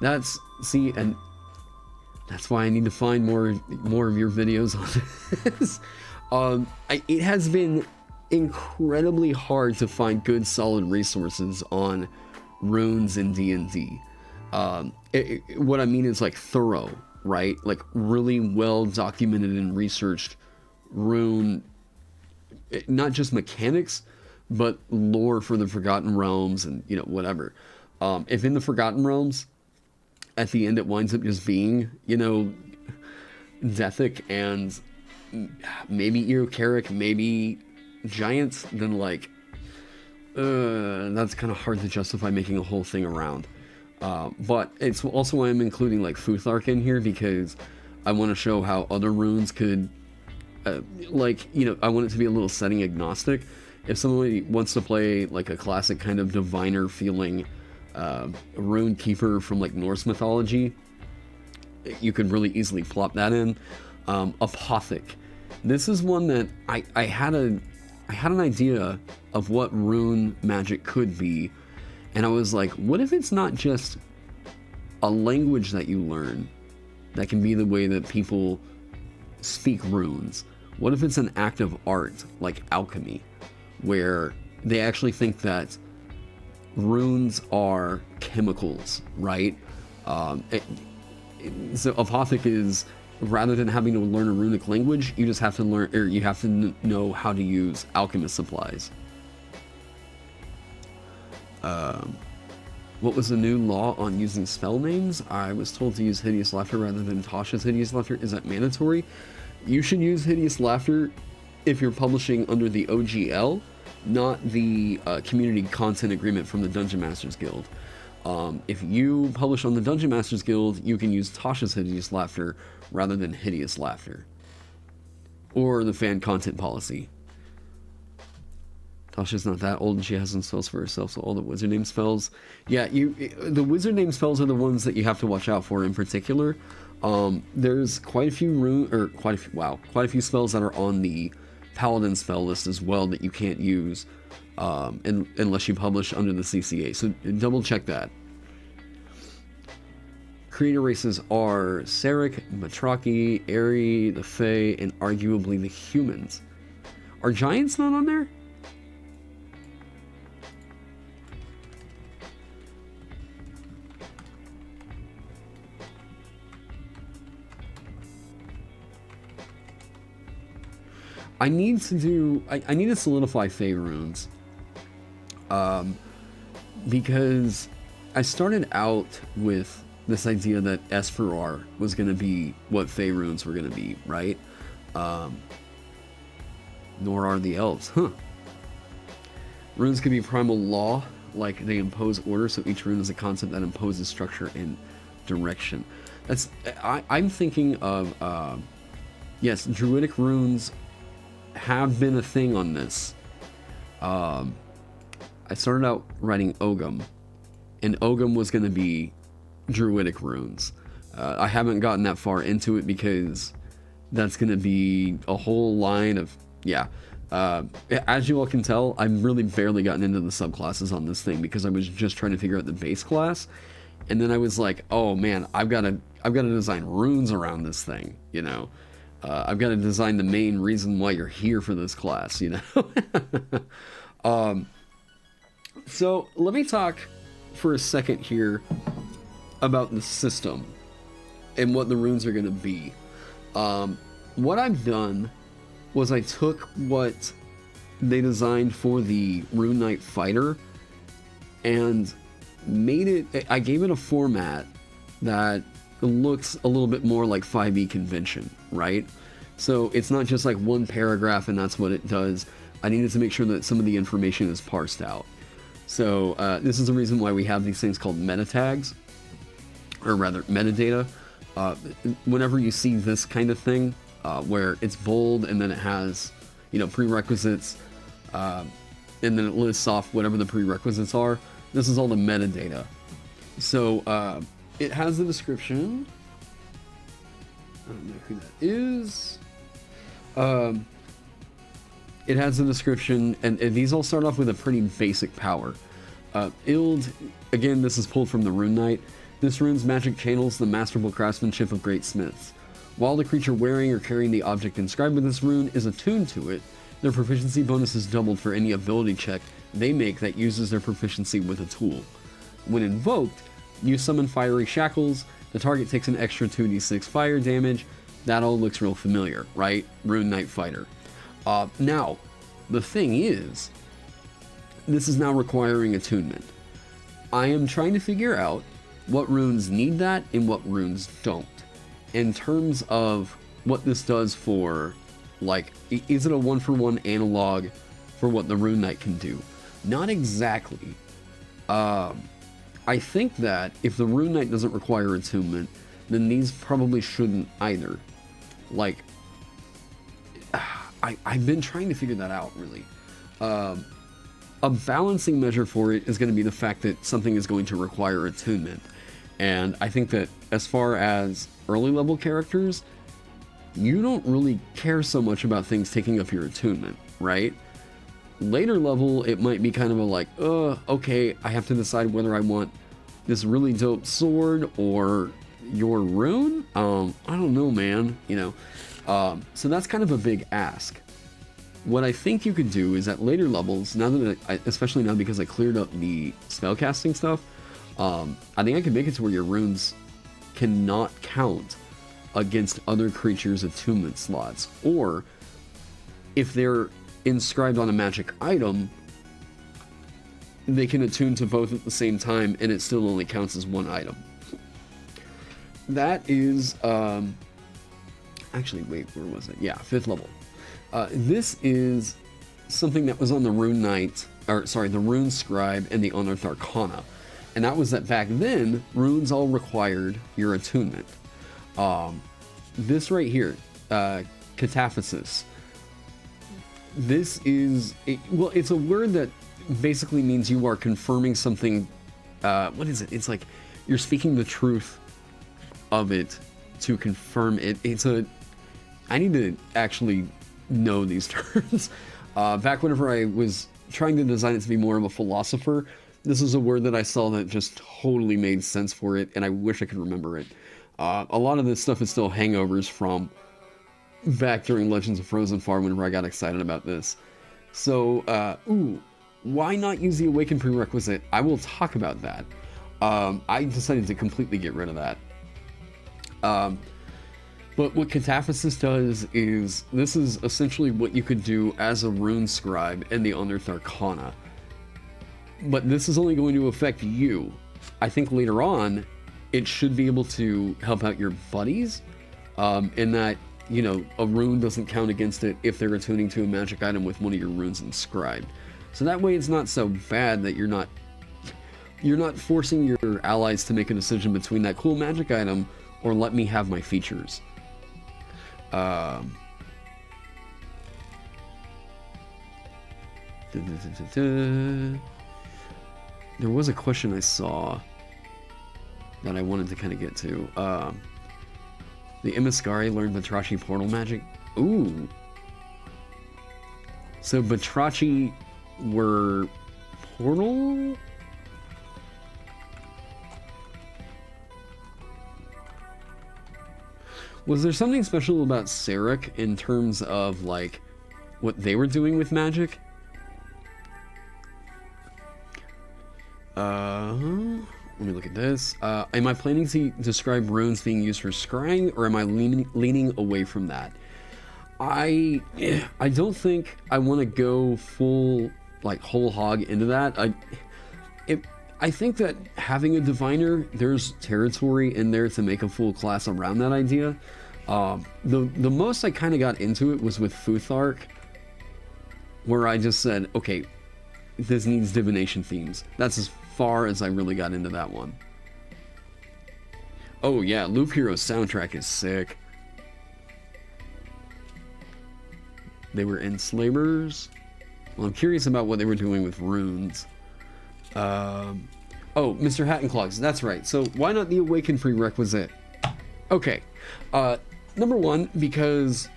And that's why I need to find more of your videos on this. It has been incredibly hard to find good, solid resources on runes in D&D. What I mean is like thorough, right? Like really well documented and researched rune, not just mechanics, but lore for the Forgotten Realms and, whatever. If in the Forgotten Realms, at the end it winds up just being, Dethic and maybe Eocharic, maybe Giants, then like, that's kind of hard to justify making a whole thing around. But it's also why I'm including like Futhark in here, because I want to show how other runes could, I want it to be a little setting agnostic. If somebody wants to play like a classic kind of diviner feeling Runekeeper from like Norse mythology, you could really easily plop that in. Apothic. This is one that I had an idea of what rune magic could be, and I was like, what if it's not just a language that you learn that can be the way that people speak runes? What if it's an act of art, like alchemy, where they actually think that runes are chemicals, right? So Apothic is, rather than having to learn a runic language, you just have to learn, or you have to know how to use alchemist supplies. What was the new law on using spell names? I was told to use Hideous Laughter rather than Tasha's Hideous Laughter. Is that mandatory? You should use Hideous Laughter if you're publishing under the OGL, not the community content agreement from the Dungeon Masters Guild. If you publish on the Dungeon Masters Guild, you can use Tasha's Hideous Laughter rather than Hideous Laughter. Or the fan content policy. Tasha's not that old and she has some spells for herself, so all the wizard name spells. Yeah, the wizard name spells are the ones that you have to watch out for in particular. There's quite a few quite a few spells that are on the Paladin spell list as well that you can't use unless you publish under the CCA, so double check that. Creator races are Seric, Matraki, Aerie, the Fae, and arguably the humans. Are giants not on there? I need to solidify Fae runes. Because I started out with this idea that Esperar was going to be what Fae runes were going to be, right? Nor are the elves, huh? Runes can be primal law, like they impose order, so each rune is a concept that imposes structure and direction. I'm thinking of, yes, Druidic runes have been a thing on this. I started out writing Ogum, and Ogum was going to be Druidic runes. I haven't gotten that far into it because that's going to be a whole line of, as you all can tell, I've really barely gotten into the subclasses on this thing because I was just trying to figure out the base class, and then I was like, oh man, I've got to design runes around this thing, I've got to design the main reason why you're here for this class, So let me talk for a second here about the system and what the runes are going to be. What I've done was I took what they designed for the Rune Knight Fighter and I gave it a format that looks a little bit more like 5e convention, right? So it's not just like one paragraph and that's what it does. I needed to make sure that some of the information is parsed out. So this is the reason why we have these things called meta tags, or rather metadata. Whenever you see this kind of thing, where it's bold and then it has, you know, prerequisites, and then it lists off whatever the prerequisites are, this is all the metadata. So it has the description. I don't know who that is. It has the description, and these all start off with a pretty basic power. Ild, again, this is pulled from the Rune Knight. This rune's magic channels the masterful craftsmanship of great smiths. While the creature wearing or carrying the object inscribed with this rune is attuned to it, their proficiency bonus is doubled for any ability check they make that uses their proficiency with a tool. When invoked, you summon fiery shackles. The target takes an extra 2d6 fire damage. That all looks real familiar, right? Rune Knight Fighter. Now, the thing is, this is now requiring attunement. I am trying to figure out what runes need that and what runes don't. In terms of what this does for, like, is it a one-for-one analog for what the Rune Knight can do? Not exactly. I think that if the Rune Knight doesn't require attunement, then these probably shouldn't either. Like, I've been trying to figure that out, really. A balancing measure for it is going to be the fact that something is going to require attunement. And I think that as far as early level characters, you don't really care so much about things taking up your attunement, right? Later level, it might be kind of a like, okay, I have to decide whether I want this really dope sword or your rune? I don't know, man, you know. So that's kind of a big ask. What I think you could do is at later levels, now that especially now because I cleared up the spellcasting stuff, I think I could make it to where your runes cannot count against other creatures' attunement slots, or if they're inscribed on a magic item, they can attune to both at the same time and it still only counts as one item. That is, actually, wait, where was it? Yeah, 5th level. This is something that was on the Rune Knight, or sorry, the Rune Scribe and the Unearthed Arcana. And that was that back then, runes all required your attunement. This right here, Cataphasis. This is, well, it's a word that basically means you are confirming something. What is it? It's like you're speaking the truth of it to confirm it. I need to actually know these terms. Back whenever I was trying to design it to be more of a philosopher, this is a word that I saw that just totally made sense for it, and I wish I could remember it. A lot of this stuff is still hangovers from back during Legends of Frozen Far whenever I got excited about this. So, why not use the Awaken prerequisite? I will talk about that. I decided to completely get rid of that. But what Cataphasis does is, this is essentially what you could do as a Rune Scribe in the Unearthed Arcana. But this is only going to affect you. I think later on, it should be able to help out your buddies, in that, you know, a rune doesn't count against it if they're attuning to a magic item with one of your runes inscribed. So that way it's not so bad that you're not forcing your allies to make a decision between that cool magic item or let me have my features. There was a question I saw that I wanted to kind of get to. The Imascari learned Batrachi portal magic. Ooh. So Batrachi were portal? Was there something special about Sarek in terms of, like, what they were doing with magic? Let me look at this. Am I planning to describe runes being used for scrying, or am I leaning away from that? I don't think I want to go full, like, whole hog into that. I think that having a diviner, there's territory in there to make a full class around that idea. The most I kind of got into it was with Futhark, where I just said, okay, this needs divination themes. That's as far as I really got into that one. Oh yeah, Loop Hero's soundtrack is sick. They were enslavers. Well, I'm curious about what they were doing with runes. Oh, Mr. Hattenclogs, that's right. So why not the Awakened prerequisite? Okay. Number one, because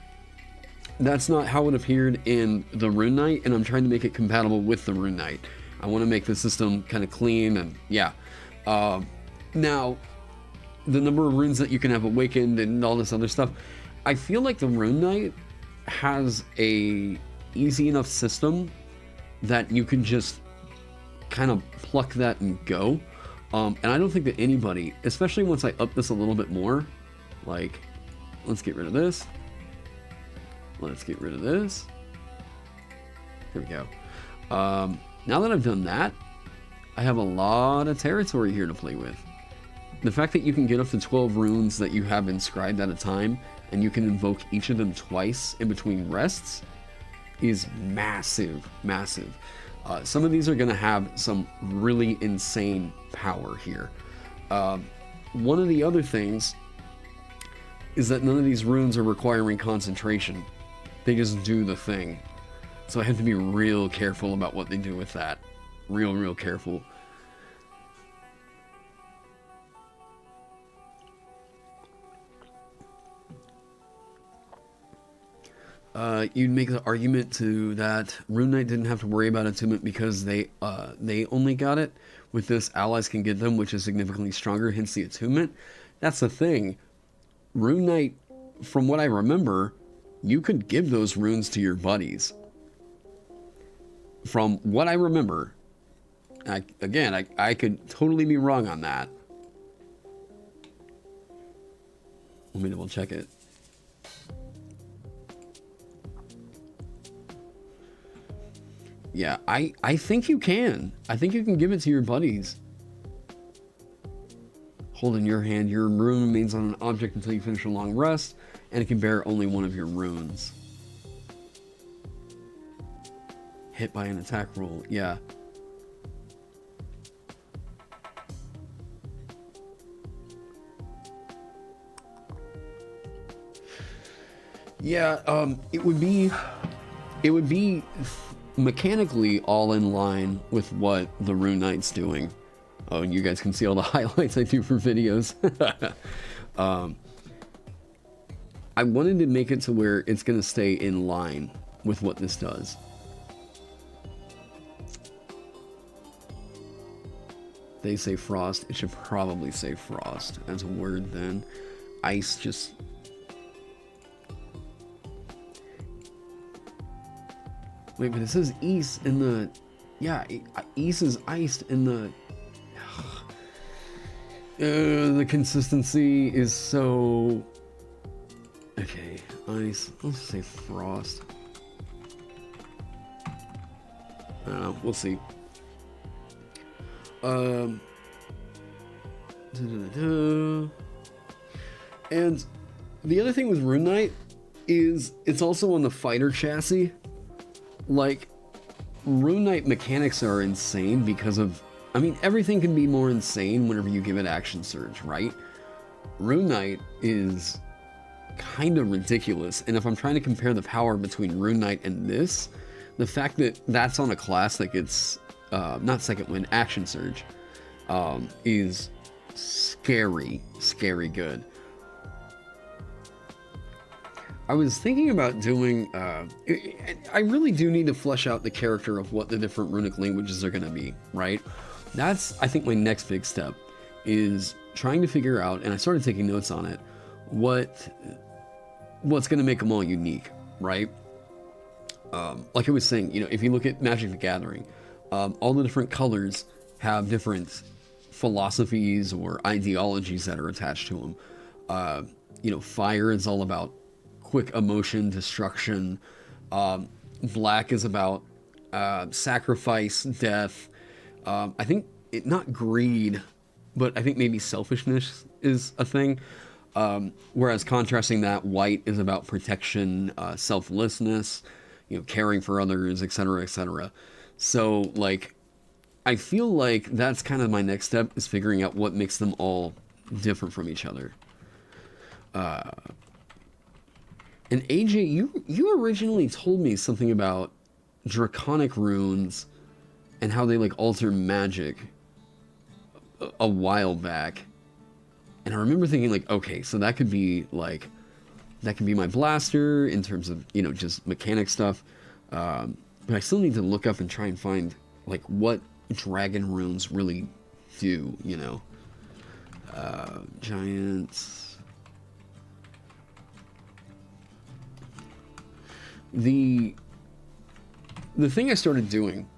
that's not how it appeared in the Rune Knight, and I'm trying to make it compatible with the Rune Knight. I want to make the system kind of clean, and yeah. Now, the number of runes that you can have awakened and all this other stuff, I feel like the Rune Knight has a easy enough system that you can just kind of pluck that and go. And I don't think that anybody, especially once I up this a little bit more, like, let's get rid of this. Let's get rid of this. Here we go. Now that I've done that, I have a lot of territory here to play with. The fact that you can get up to 12 runes that you have inscribed at a time, and you can invoke each of them twice in between rests, is massive, massive. Some of these are going to have some really insane power here. One of the other things is that none of these runes are requiring concentration. They just do the thing. So I have to be real careful about what they do with that. Real careful. You'd make the argument to that Rune Knight didn't have to worry about attunement because they only got it. With this, allies can get them, which is significantly stronger, hence the attunement. That's the thing. Rune Knight, from what I remember, you could give those runes to your buddies. From what I remember, I could totally be wrong on that. Let me double check it. Yeah, I think you can. I think you can give it to your buddies. Hold in your hand, your rune remains on an object until you finish a long rest, and it can bear only one of your runes. Hit by an attack roll, yeah. Yeah, it would be mechanically all in line with what the Rune Knight's doing. Oh, and you guys can see all the highlights I do for videos. I wanted to make it to where it's going to stay in line with what this does. They say frost. It should probably say frost as a word then. Ice just... Wait, but it says east in the... Yeah, east is iced in the... the consistency is so... Okay, ice. Let's say frost. I don't know, we'll see. And the other thing with Rune Knight is it's also on the fighter chassis. Like, Rune Knight mechanics are insane because of... I mean, everything can be more insane whenever you give it action surge, right? Rune Knight is kind of ridiculous, and if I'm trying to compare the power between Rune Knight and this, the fact that that's on a class that gets, not second wind, action surge, is scary good. I was thinking about doing, I really do need to flesh out the character of what the different runic languages are going to be, right? That's, I think, my next big step, is trying to figure out, and I started taking notes on it, what's going to make them all unique, right? Like I was saying, you know, if you look at Magic the Gathering, all the different colors have different philosophies or ideologies that are attached to them. You know, fire is all about quick emotion, destruction. Black is about sacrifice, death. I think not greed, but I think maybe selfishness is a thing. Whereas contrasting that, white is about protection, selflessness, you know, caring for others, etc., etc. So, like, I feel like that's kind of my next step, is figuring out what makes them all different from each other. And AJ, you originally told me something about Draconic Runes and how they, like, alter magic a while back. And I remember thinking, like, okay, so that could be, like, that could be my blaster in terms of, you know, just mechanic stuff. But I still need to look up and try and find, like, what dragon runes really do, you know. Giants. The thing I started doing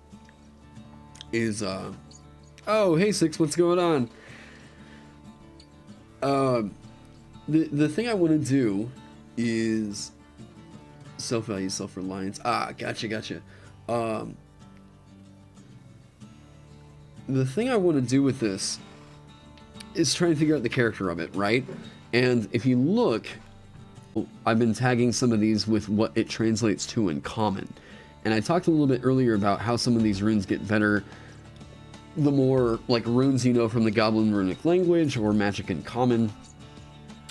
is, oh, hey, Six, what's going on? The thing I want to do is self-value, self-reliance. Ah, gotcha. The thing I want to do with this is try and figure out the character of it, right? And if you look, I've been tagging some of these with what it translates to in common. And I talked a little bit earlier about how some of these runes get better the more, like, runes you know from the Goblin runic language or magic in common,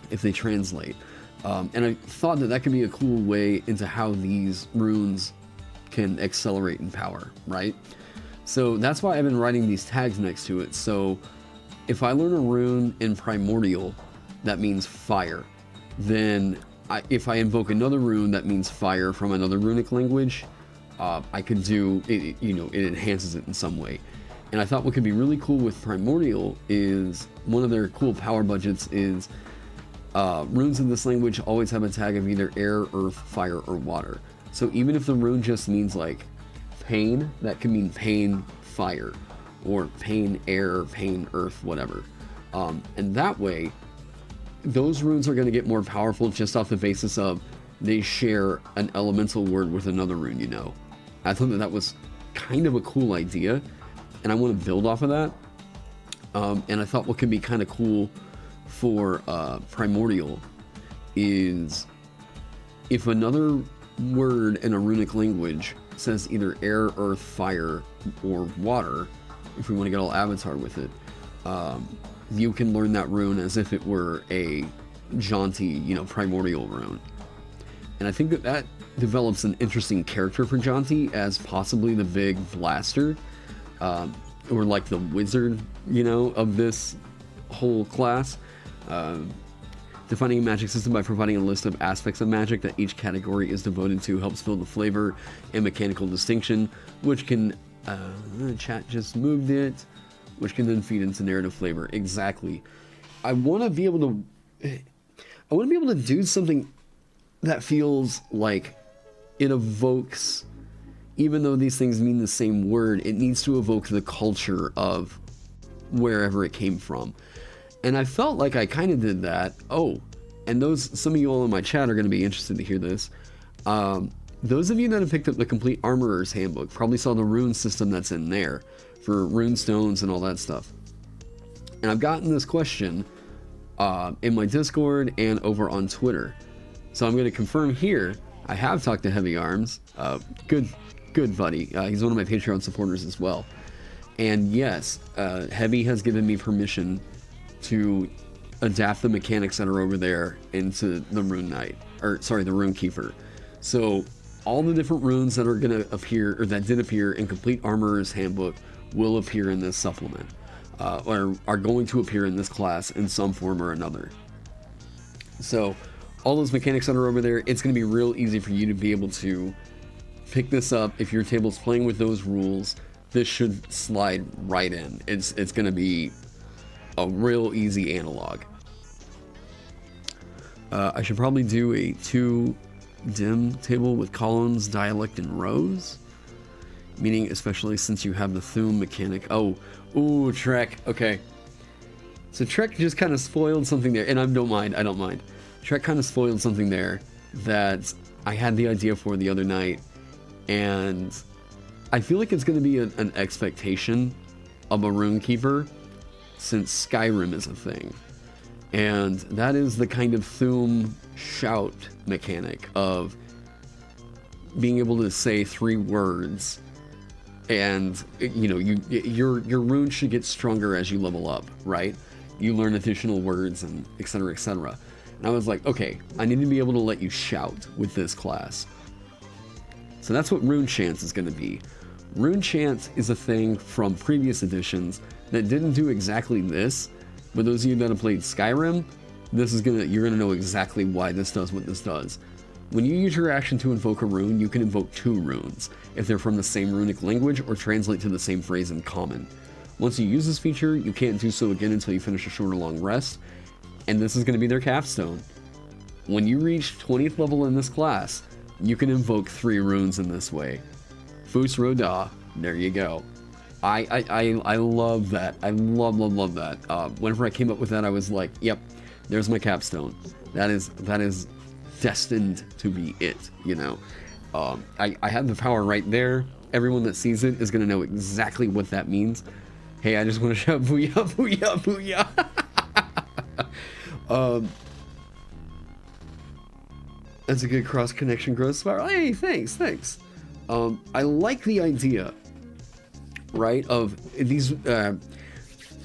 if they translate. And I thought that that could be a cool way into how these runes can accelerate in power, right? So that's why I've been writing these tags next to it. So if I learn a rune in Primordial that means fire, then if I invoke another rune that means fire from another runic language, I could do it, you know, it enhances it in some way. And I thought what could be really cool with Primordial is one of their cool power budgets is runes in this language always have a tag of either air, earth, fire, or water. So even if the rune just means, like, pain, that can mean pain, fire, or pain, air, pain, earth, whatever. And that way, those runes are going to get more powerful just off the basis of they share an elemental word with another rune, you know. I thought that that was kind of a cool idea, and I want to build off of that. And I thought what could be kind of cool for Primordial is if another word in a runic language says either air, earth, fire, or water, if we want to get all Avatar with it, you can learn that rune as if it were a jaunty, you know, Primordial rune. And I think that that develops an interesting character for Jaunty as possibly the big blaster, or like the wizard, you know, of this whole class. Defining a magic system by providing a list of aspects of magic that each category is devoted to helps build the flavor and mechanical distinction, which can, chat just moved it, which can then feed into narrative flavor. Exactly. I want to be able to do something that feels like it evokes, even though these things mean the same word, it needs to evoke the culture of wherever it came from. And I felt like I kind of did that. Oh, and some of you all in my chat are going to be interested to hear this. Those of you that have picked up the Complete Armorer's Handbook probably saw the rune system that's in there for rune stones and all that stuff. And I've gotten this question in my Discord and over on Twitter. So I'm going to confirm here, I have talked to Heavy Arms. Good buddy. He's one of my Patreon supporters as well. And yes, Heavy has given me permission to adapt the mechanics that are over there into the Rune Knight, or sorry, the Runekeeper. So all the different runes that are going to appear, or that did appear in Complete Armorer's Handbook, will appear in this supplement, or are going to appear in this class in some form or another. So all those mechanics that are over there, it's going to be real easy for you to be able to pick this up. If your table's playing with those rules, this should slide right in. It's going to be a real easy analog. I should probably do a 2-dim table with columns, dialect, and rows. Meaning, especially since you have the Thum mechanic. Ooh, Trek. Okay. So Trek just kind of spoiled something there, and I don't mind. Trek kind of spoiled something there that I had the idea for the other night, and I feel like it's going to be an expectation of a Runekeeper since Skyrim is a thing. And that is the kind of Thuum shout mechanic of being able to say 3 words, and you know, your rune should get stronger as you level up, right? You learn additional words and etc, etc. And I was like, okay, I need to be able to let you shout with this class. So that's what Rune Chant is going to be. Rune Chant is a thing from previous editions that didn't do exactly this, but those of you that have played Skyrim, you're gonna know exactly why this does what this does. When you use your action to invoke a rune, you can invoke 2 runes, if they're from the same runic language or translate to the same phrase in common. Once you use this feature, you can't do so again until you finish a short or long rest, and this is going to be their capstone. When you reach 20th level in this class, you can invoke 3 runes in this way. Fus Roda, there you go. I love that. I love that. Whenever I came up with that, I was like, yep, there's my capstone. That is destined to be it, you know. I have the power right there. Everyone that sees it is going to know exactly what that means. Hey, I just want to shout booyah, booyah, booyah. That's a good cross-connection growth spiral. Hey, thanks. I like the idea, right, of these...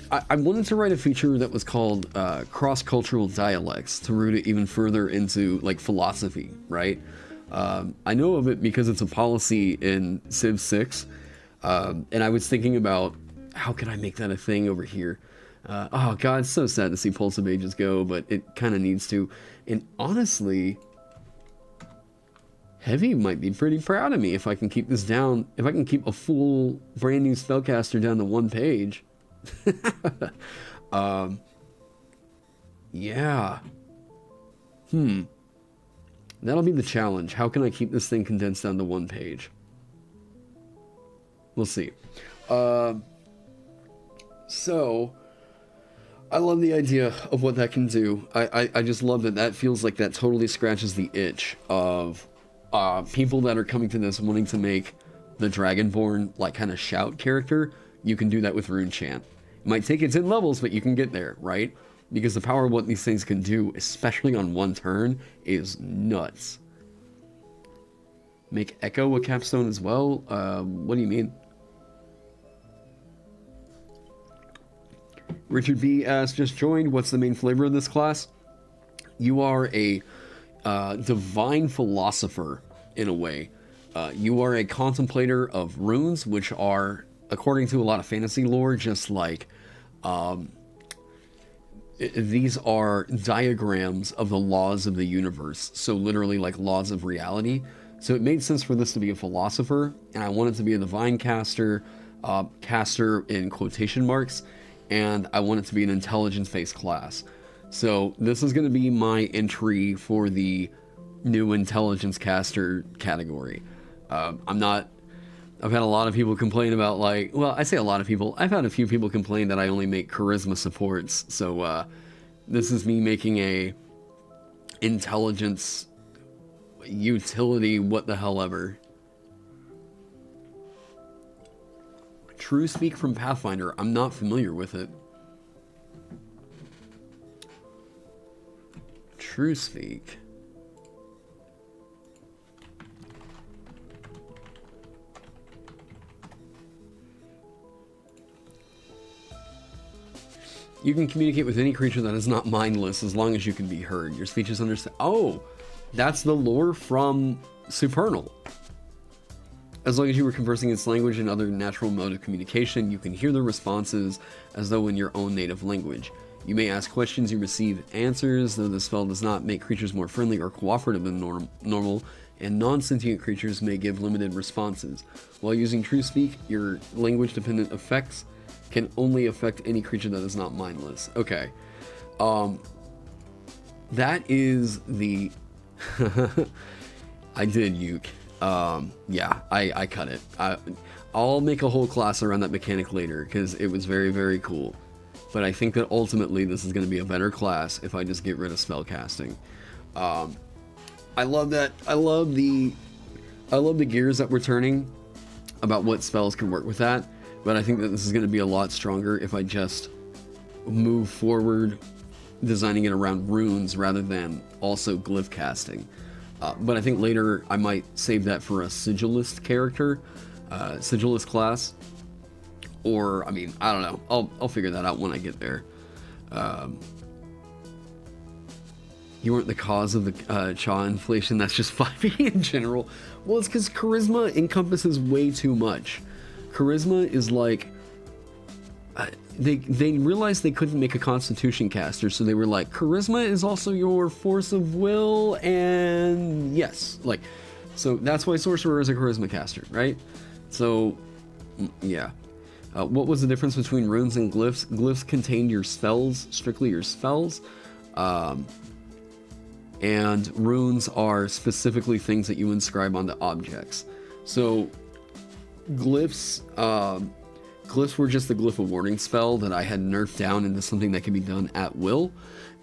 I wanted to write a feature that was called cross-cultural dialects to root it even further into like philosophy, right? I know of it because it's a policy in Civ 6, and I was thinking about how can I make that a thing over here. Oh god, it's so sad to see Pulse of Ages go, but it kind of needs to. And honestly, Heavy might be pretty proud of me if I can keep this down, if I can keep a full brand new spellcaster down to 1 page. Yeah. That'll be the challenge. How can I keep this thing condensed down to 1 page? We'll see. So, I love the idea of what that can do. I just love that feels like that totally scratches the itch of people that are coming to this wanting to make the Dragonborn, like, kind of shout character. You can do that with Rune Chant. It might take it 10 levels, but you can get there, right? Because the power of what these things can do, especially on 1 turn, is nuts. Make Echo a capstone as well? What do you mean? Richard B. asks, just joined. What's the main flavor of this class? You are a divine philosopher, in a way. You are a contemplator of runes, which are, according to a lot of fantasy lore, just like... these are diagrams of the laws of the universe. So literally like laws of reality. So it made sense for this to be a philosopher, and I wanted to be a divine caster, caster in quotation marks, and I want it to be an intelligence-based class. So this is going to be my entry for the new intelligence caster category. I've had a lot of people complain about, like, well, I say a lot of people. I've had a few people complain that I only make charisma supports. So this is me making a intelligence utility, what the hell ever. True Speak from Pathfinder. I'm not familiar with it. True Speak. You can communicate with any creature that is not mindless as long as you can be heard. Your speech is understood. Oh, that's the lore from Supernal. As long as you were conversing its language and other natural mode of communication, you can hear the responses as though in your own native language. You may ask questions, you receive answers, though the spell does not make creatures more friendly or cooperative than normal, and non-sentient creatures may give limited responses. While using True Speak, your language-dependent effects can only affect any creature that is not mindless. Okay. That is the... I did uke. Yeah, I cut it. I'll make a whole class around that mechanic later, because it was very, very cool. But I think that ultimately this is going to be a better class if I just get rid of spellcasting. I love that. I love the gears that we're turning about what spells can work with that. But I think that this is going to be a lot stronger if I just move forward designing it around runes rather than also glyph casting. But I think later I might save that for a sigilist character, sigilist class. Or, I mean, I don't know. I'll figure that out when I get there. You weren't the cause of the Cha inflation. That's just 5e in general. Well, it's because charisma encompasses way too much. Charisma is like... They realized they couldn't make a constitution caster, so they were like, charisma is also your force of will, and yes. Like, so that's why sorcerer is a charisma caster, right? So, yeah. What was the difference between runes and glyphs? Glyphs contained your spells, strictly your spells. And runes are specifically things that you inscribe onto objects. So, glyphs were just the glyph of warding spell that I had nerfed down into something that can be done at will.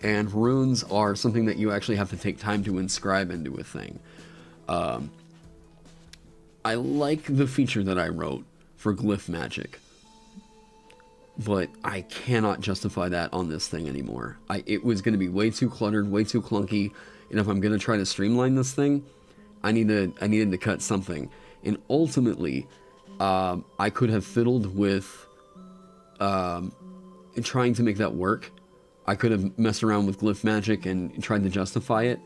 And runes are something that you actually have to take time to inscribe into a thing. I like the feature that I wrote for glyph magic, but I cannot justify that on this thing anymore. It was going to be way too cluttered, way too clunky, and if I'm going to try to streamline this thing, I needed to cut something. And ultimately, I could have fiddled with trying to make that work. I could have messed around with glyph magic and tried to justify it,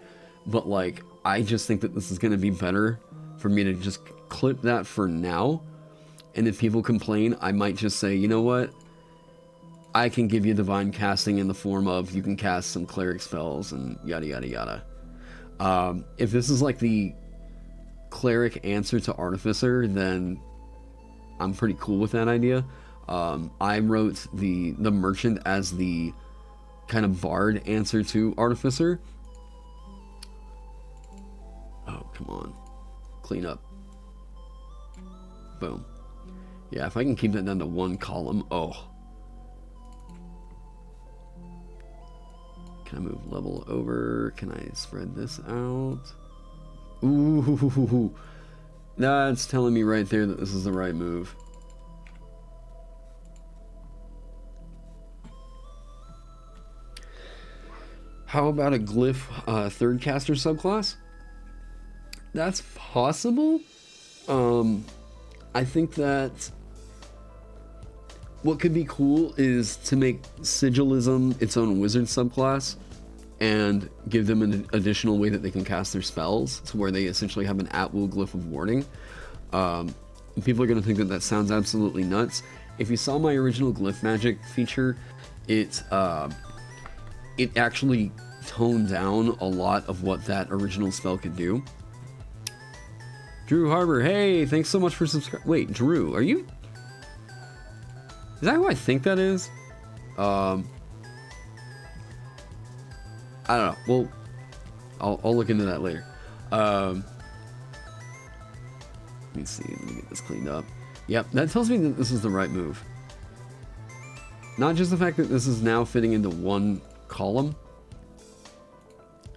but like, I just think that this is going to be better for me to just clip that for now. And if people complain, I might just say, you know what? I can give you divine casting in the form of you can cast some cleric spells and yada yada yada. If this is like the cleric answer to artificer, then I'm pretty cool with that idea. I wrote the merchant as the kind of bard answer to artificer. Oh, come on. Clean up. Boom. Yeah, if I can keep that down to one column. Oh. Can I move level over? Can I spread this out? Ooh. That's telling me right there that this is the right move. How about a glyph third caster subclass? That's possible. I think that what could be cool is to make Sigilism its own wizard subclass and give them an additional way that they can cast their spells, to where they essentially have an at-will glyph of warding. People are going to think that that sounds absolutely nuts. If you saw my original glyph magic feature, it actually toned down a lot of what that original spell could do. Drew Harbor, hey, thanks so much for subscribing. Wait, Drew, are you... Is that who I think that is? I don't know. Well, I'll look into that later. Let me see. Let me get this cleaned up. Yep, that tells me that this is the right move. Not just the fact that this is now fitting into one column,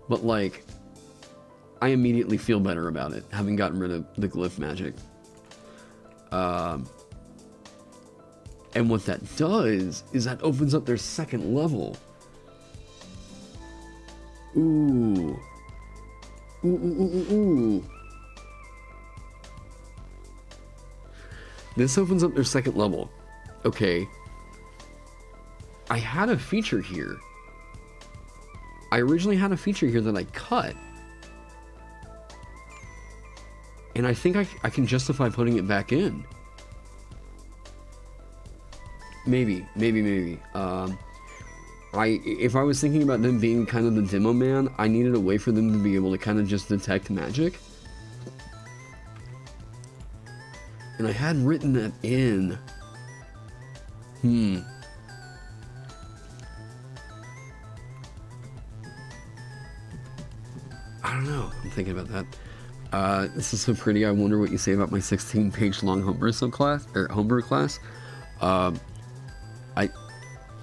but like, I immediately feel better about it, having gotten rid of the glyph magic. And what that does is that opens up their second level. Ooh. Ooh, ooh, ooh, ooh, ooh. This opens up their second level. Okay. I had a feature here. I originally had a feature here that I cut. And I think I can justify putting it back in. Maybe. If I was thinking about them being kind of the demo man, I needed a way for them to be able to kind of just detect magic. And I had written that in. I don't know. I'm thinking about that. This is so pretty. I wonder what you say about my 16-page long homebrew subclass or homebrew class.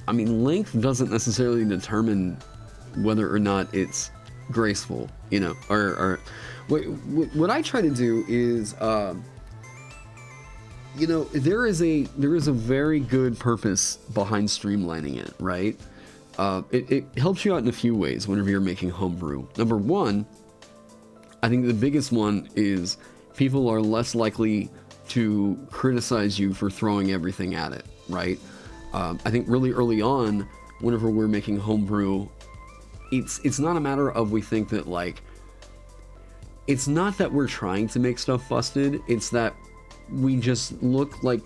I mean, length doesn't necessarily determine whether or not it's graceful, you know. Or what I try to do is, you know, there is a very good purpose behind streamlining it, right? it helps you out in a few ways whenever you're making homebrew. Number one, I think the biggest one is people are less likely to criticize you for throwing everything at it, right? I think really early on, whenever we're making homebrew, it's not a matter of we think that, like, it's not that we're trying to make stuff busted, it's that we just look like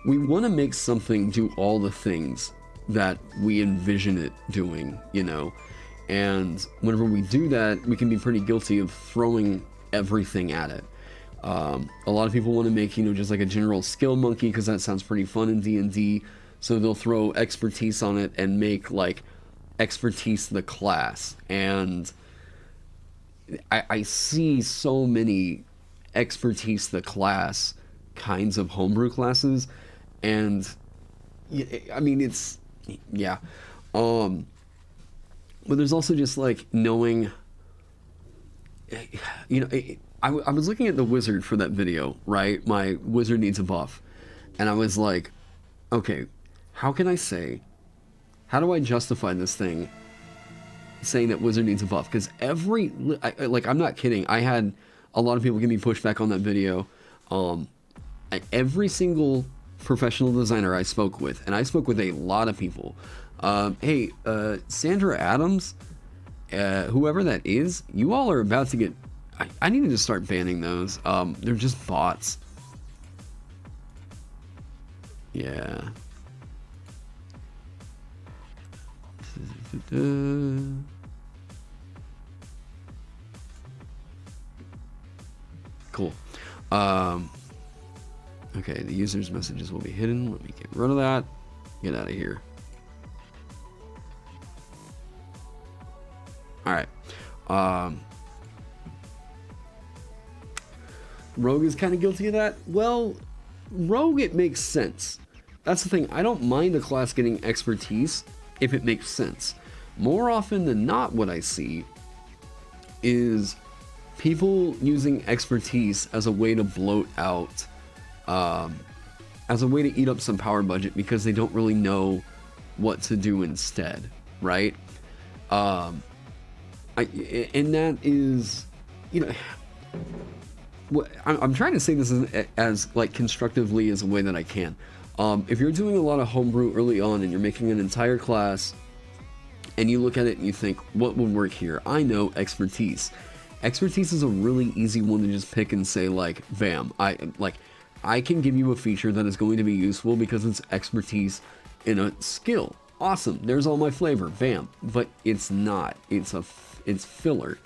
we want to make something do all the things that we envision it doing, you know? And whenever we do that, we can be pretty guilty of throwing everything at it. A lot of people want to make, you know, just like a general skill monkey because that sounds pretty fun in D&D, so they'll throw expertise on it and make, like, expertise the class. And I see so many expertise the class kinds of homebrew classes, and I mean, it's, yeah. But there's also just, like, knowing, you know, I was looking at the wizard for that video, right? My wizard needs a buff. And I was like, okay, how do I justify this thing saying that wizard needs a buff? Because I'm not kidding, I had a lot of people give me pushback on that video. Every single professional designer I spoke with, and I spoke with a lot of people, hey, Sandra Adams, whoever that is, you all are about to get, I need to just start banning those. They're just bots. Yeah. Cool. Okay, the user's messages will be hidden. Let me get rid of that. Get out of here. Alright. Rogue is kind of guilty of that. Well, Rogue, it makes sense. That's the thing. I don't mind a class getting expertise if it makes sense. More often than not, what I see is people using expertise as a way to bloat out, as a way to eat up some power budget because they don't really know what to do instead, right? And that is, you know, I'm trying to say this as like constructively as a way that I can. If you're doing a lot of homebrew early on and you're making an entire class and you look at it and you think, what would work here? I know expertise. Expertise is a really easy one to just pick and say, like, bam, I can give you a feature that is going to be useful because it's expertise in a skill. Awesome, there's all my flavor, bam. But it's not. It's filler.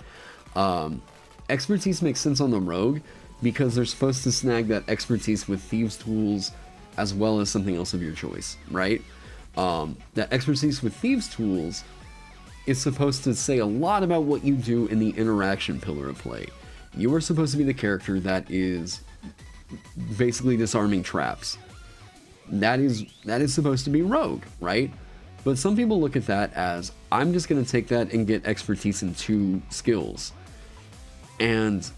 Expertise makes sense on the rogue because they're supposed to snag that expertise with thieves' tools as well as something else of your choice, right? That expertise with thieves' tools is supposed to say a lot about what you do in the interaction pillar of play. You are supposed to be the character that is basically disarming traps. That is supposed to be rogue, right? But some people look at that as, I'm just going to take that and get expertise in 2 skills. And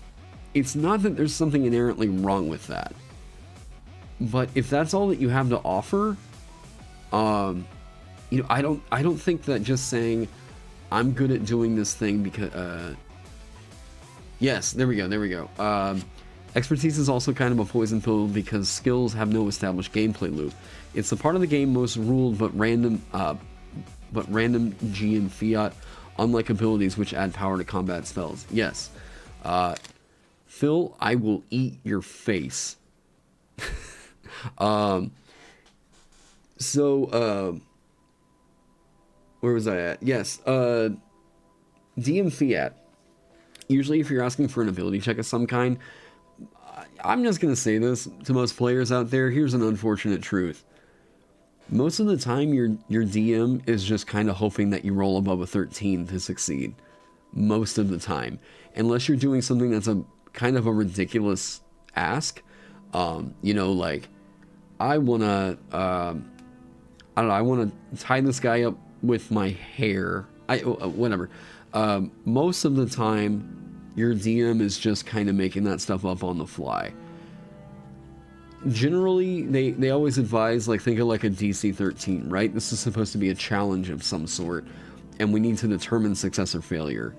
it's not that there's something inherently wrong with that. But if that's all that you have to offer, you know, I don't think that just saying, I'm good at doing this thing because, yes, there we go. Expertise is also kind of a poison pill because skills have no established gameplay loop. It's the part of the game most ruled but random G and fiat, unlike abilities which add power to combat spells. Yes. Phil, I will eat your face. Where was I at? Yes, DM fiat. Usually if you're asking for an ability check of some kind, I'm just going to say this to most players out there, here's an unfortunate truth. Most of the time, your DM is just kind of hoping that you roll above a 13 to succeed. Most of the time. Unless you're doing something that's a kind of a ridiculous ask. You know, like, I want to, I don't know, I want to tie this guy up with my hair. Whatever. Most of the time, your DM is just kind of making that stuff up on the fly. generally, they always advise, like, think of like a DC 13, right? This is supposed to be a challenge of some sort, and we need to determine success or failure.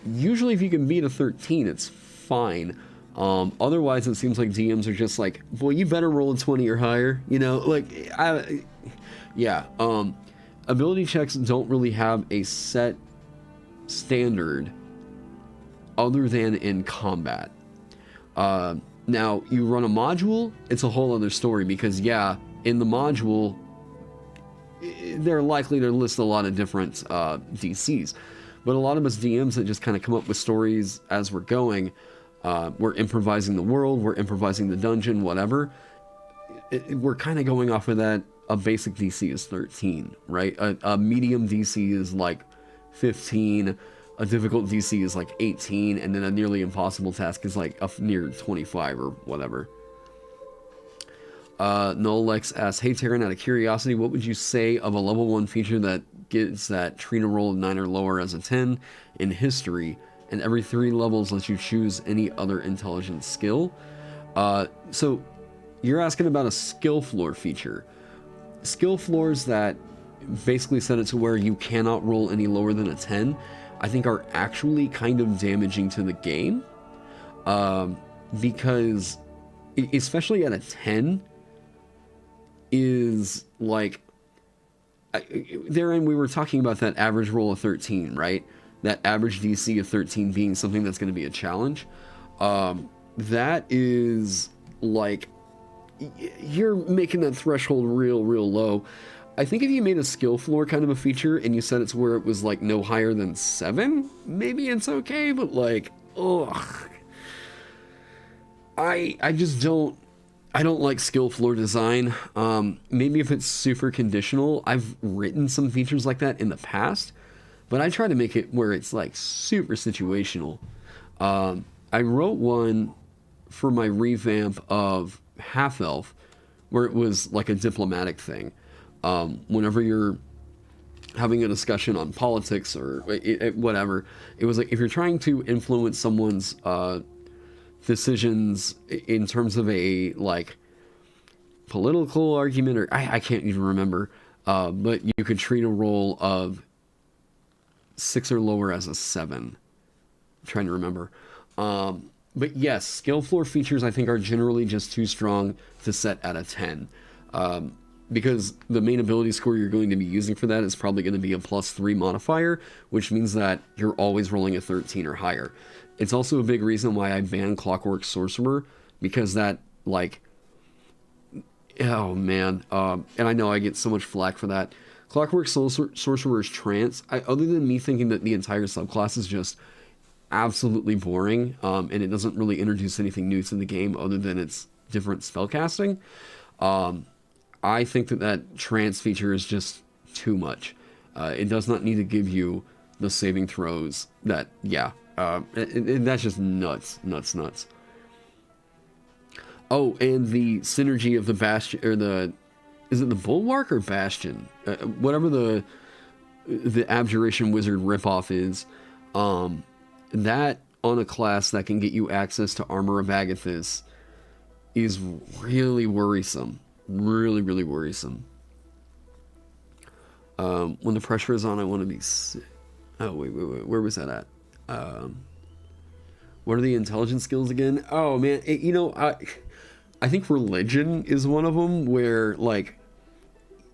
Usually, if you can beat a 13, it's fine. Otherwise, it seems like DMs are just like, well, you better roll a 20 or higher, you know? Like, yeah. Ability checks don't really have a set standard other than in combat. Now, you run a module, it's a whole other story, because, yeah, in the module, they're likely to list a lot of different DCs. But a lot of us DMs that just kind of come up with stories as we're going, we're improvising the world, we're improvising the dungeon, whatever. We're kind of going off of that. A basic DC is 13, right? A medium DC is like 15, a difficult DC is like 18, and then a nearly impossible task is like near 25 or whatever. Nolex asks, hey Terran, out of curiosity, what would you say of a level 1 feature that gets that Trina roll of 9 or lower as a 10 in history, and every 3 levels lets you choose any other intelligence skill? So you're asking about a skill floor feature. Skill floors that basically set it to where you cannot roll any lower than a 10, I think are actually kind of damaging to the game. Because, especially at a 10, is like, therein we were talking about that average roll of 13, right? That average DC of 13 being something that's going to be a challenge. That is like, you're making that threshold real low. I think if you made a skill floor kind of a feature and you set it to where it was like no higher than 7, maybe it's okay, but like, ugh. I just don't like skill floor design. Maybe if it's super conditional. I've written some features like that in the past, but I try to make it where it's like super situational. I wrote one for my revamp of Half Elf where it was like a diplomatic thing. Whenever you're having a discussion on politics or whatever, it was like if you're trying to influence someone's decisions in terms of a like political argument, or I can't even remember, but you could treat a roll of 6 or lower as a 7. I'm trying to remember. But yes, skill floor features I think are generally just too strong to set at a 10. Because the main ability score you're going to be using for that is probably going to be a +3 modifier, which means that you're always rolling a 13 or higher. It's also a big reason why I banned Clockwork Sorcerer, because that, like, oh man, and I know I get so much flack for that. Clockwork Sorcerer's Trance, other than me thinking that the entire subclass is just absolutely boring, and it doesn't really introduce anything new to the game other than its different spellcasting, I think that trance feature is just too much. It does not need to give you the saving throws that, yeah, that's just nuts. Oh, and the synergy of the Bastion, or is it the Bulwark or Bastion? Whatever the Abjuration Wizard ripoff is, that on a class that can get you access to Armor of Agathis is really worrisome. Really worrisome. When the pressure is on, I want to be... Oh, wait. Where was that at? What are the intelligence skills again? Oh, man. I think religion is one of them where, like,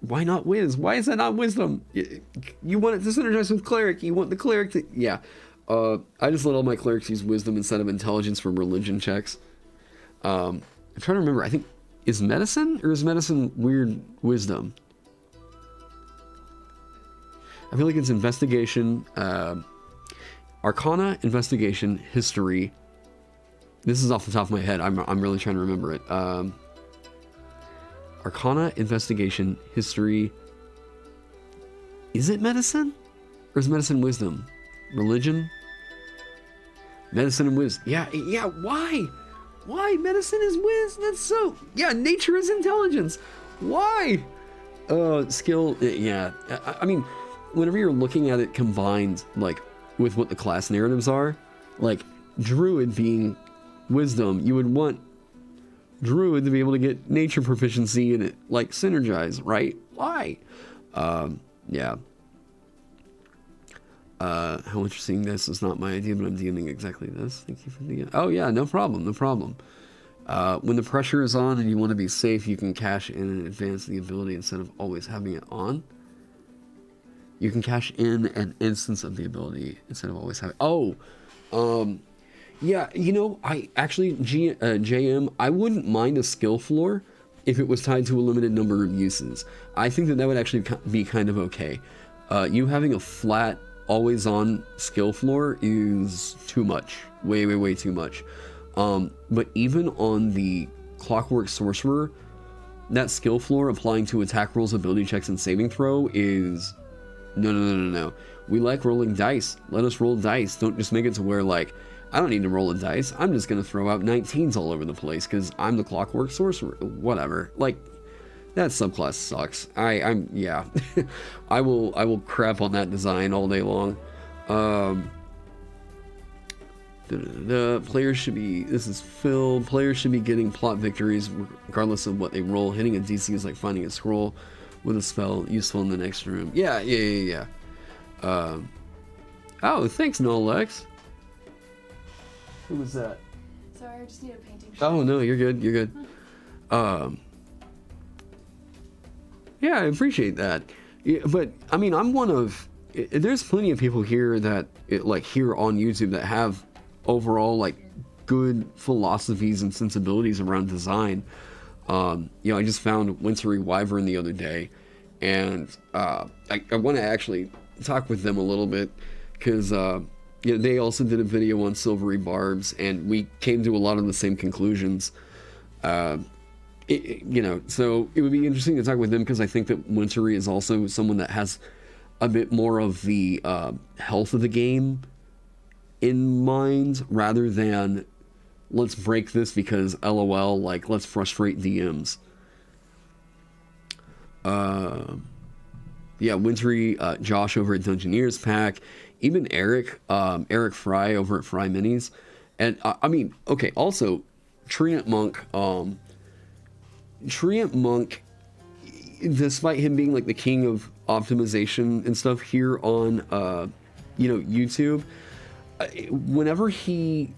why not whiz? Why is that not wisdom? You want it to synergize with cleric. You want the cleric to... Yeah. I just let all my clerics use wisdom instead of intelligence for religion checks. I'm trying to remember. I think... Is medicine, or is medicine weird wisdom? I feel like it's investigation, arcana, investigation, history. This is off the top of my head. I'm really trying to remember it. Arcana, investigation, history. Is it medicine? Or is medicine wisdom? Religion? Medicine and wisdom. Yeah, why? Why? Medicine is whiz. That's so... Yeah, nature is intelligence. Why? Skill... Yeah. I mean, whenever you're looking at it combined, like, with what the class narratives are, like, Druid being wisdom, you would want druid to be able to get nature proficiency and it, like, synergize, right? Why? Yeah. How interesting. This is not my idea, but I'm DMing exactly this. Thank you for the... Oh, yeah, no problem, no problem. When the pressure is on and you want to be safe, you can cash in and advance the ability instead of always having it on. You can cash in an instance of the ability instead of always having... Oh, yeah, you know, I actually, JM, I wouldn't mind a skill floor if it was tied to a limited number of uses. I think that that would actually be kind of okay. You having a flat, always-on skill floor is too much. Way, way, way too much. But even on the Clockwork Sorcerer, that skill floor applying to attack rolls, ability checks, and saving throw is... No. We like rolling dice. Let us roll dice. Don't just make it to where, like, I don't need to roll a dice. I'm just going to throw out 19s all over the place because I'm the Clockwork Sorcerer. Whatever. Like, that subclass sucks. Yeah. I will crap on that design all day long. Players should be... This is Phil. Players should be getting plot victories regardless of what they roll. Hitting a DC is like finding a scroll with a spell useful in the next room. Yeah. Oh, thanks, Nolex. Who was that? Sorry, I just need a painting. Oh, no, you're good. Yeah, I appreciate that. Yeah, but, I mean, I'm one of... There's plenty of people here that, like, here on YouTube that have overall, like, good philosophies and sensibilities around design. You know, I just found Wintry Wyvern the other day, and I want to actually talk with them a little bit, because you know, they also did a video on Silvery Barbs, and we came to a lot of the same conclusions. You know, so it would be interesting to talk with them, because I think that Wintry is also someone that has a bit more of the health of the game in mind, rather than let's break this because LOL, like, let's frustrate DMs. Yeah, Wintry, Josh over at Dungeoneers Pack, even Eric Fry over at Fry Minis. And, I mean, okay, also, Treant Monk, despite him being, like, the king of optimization and stuff here on, you know, YouTube, whenever he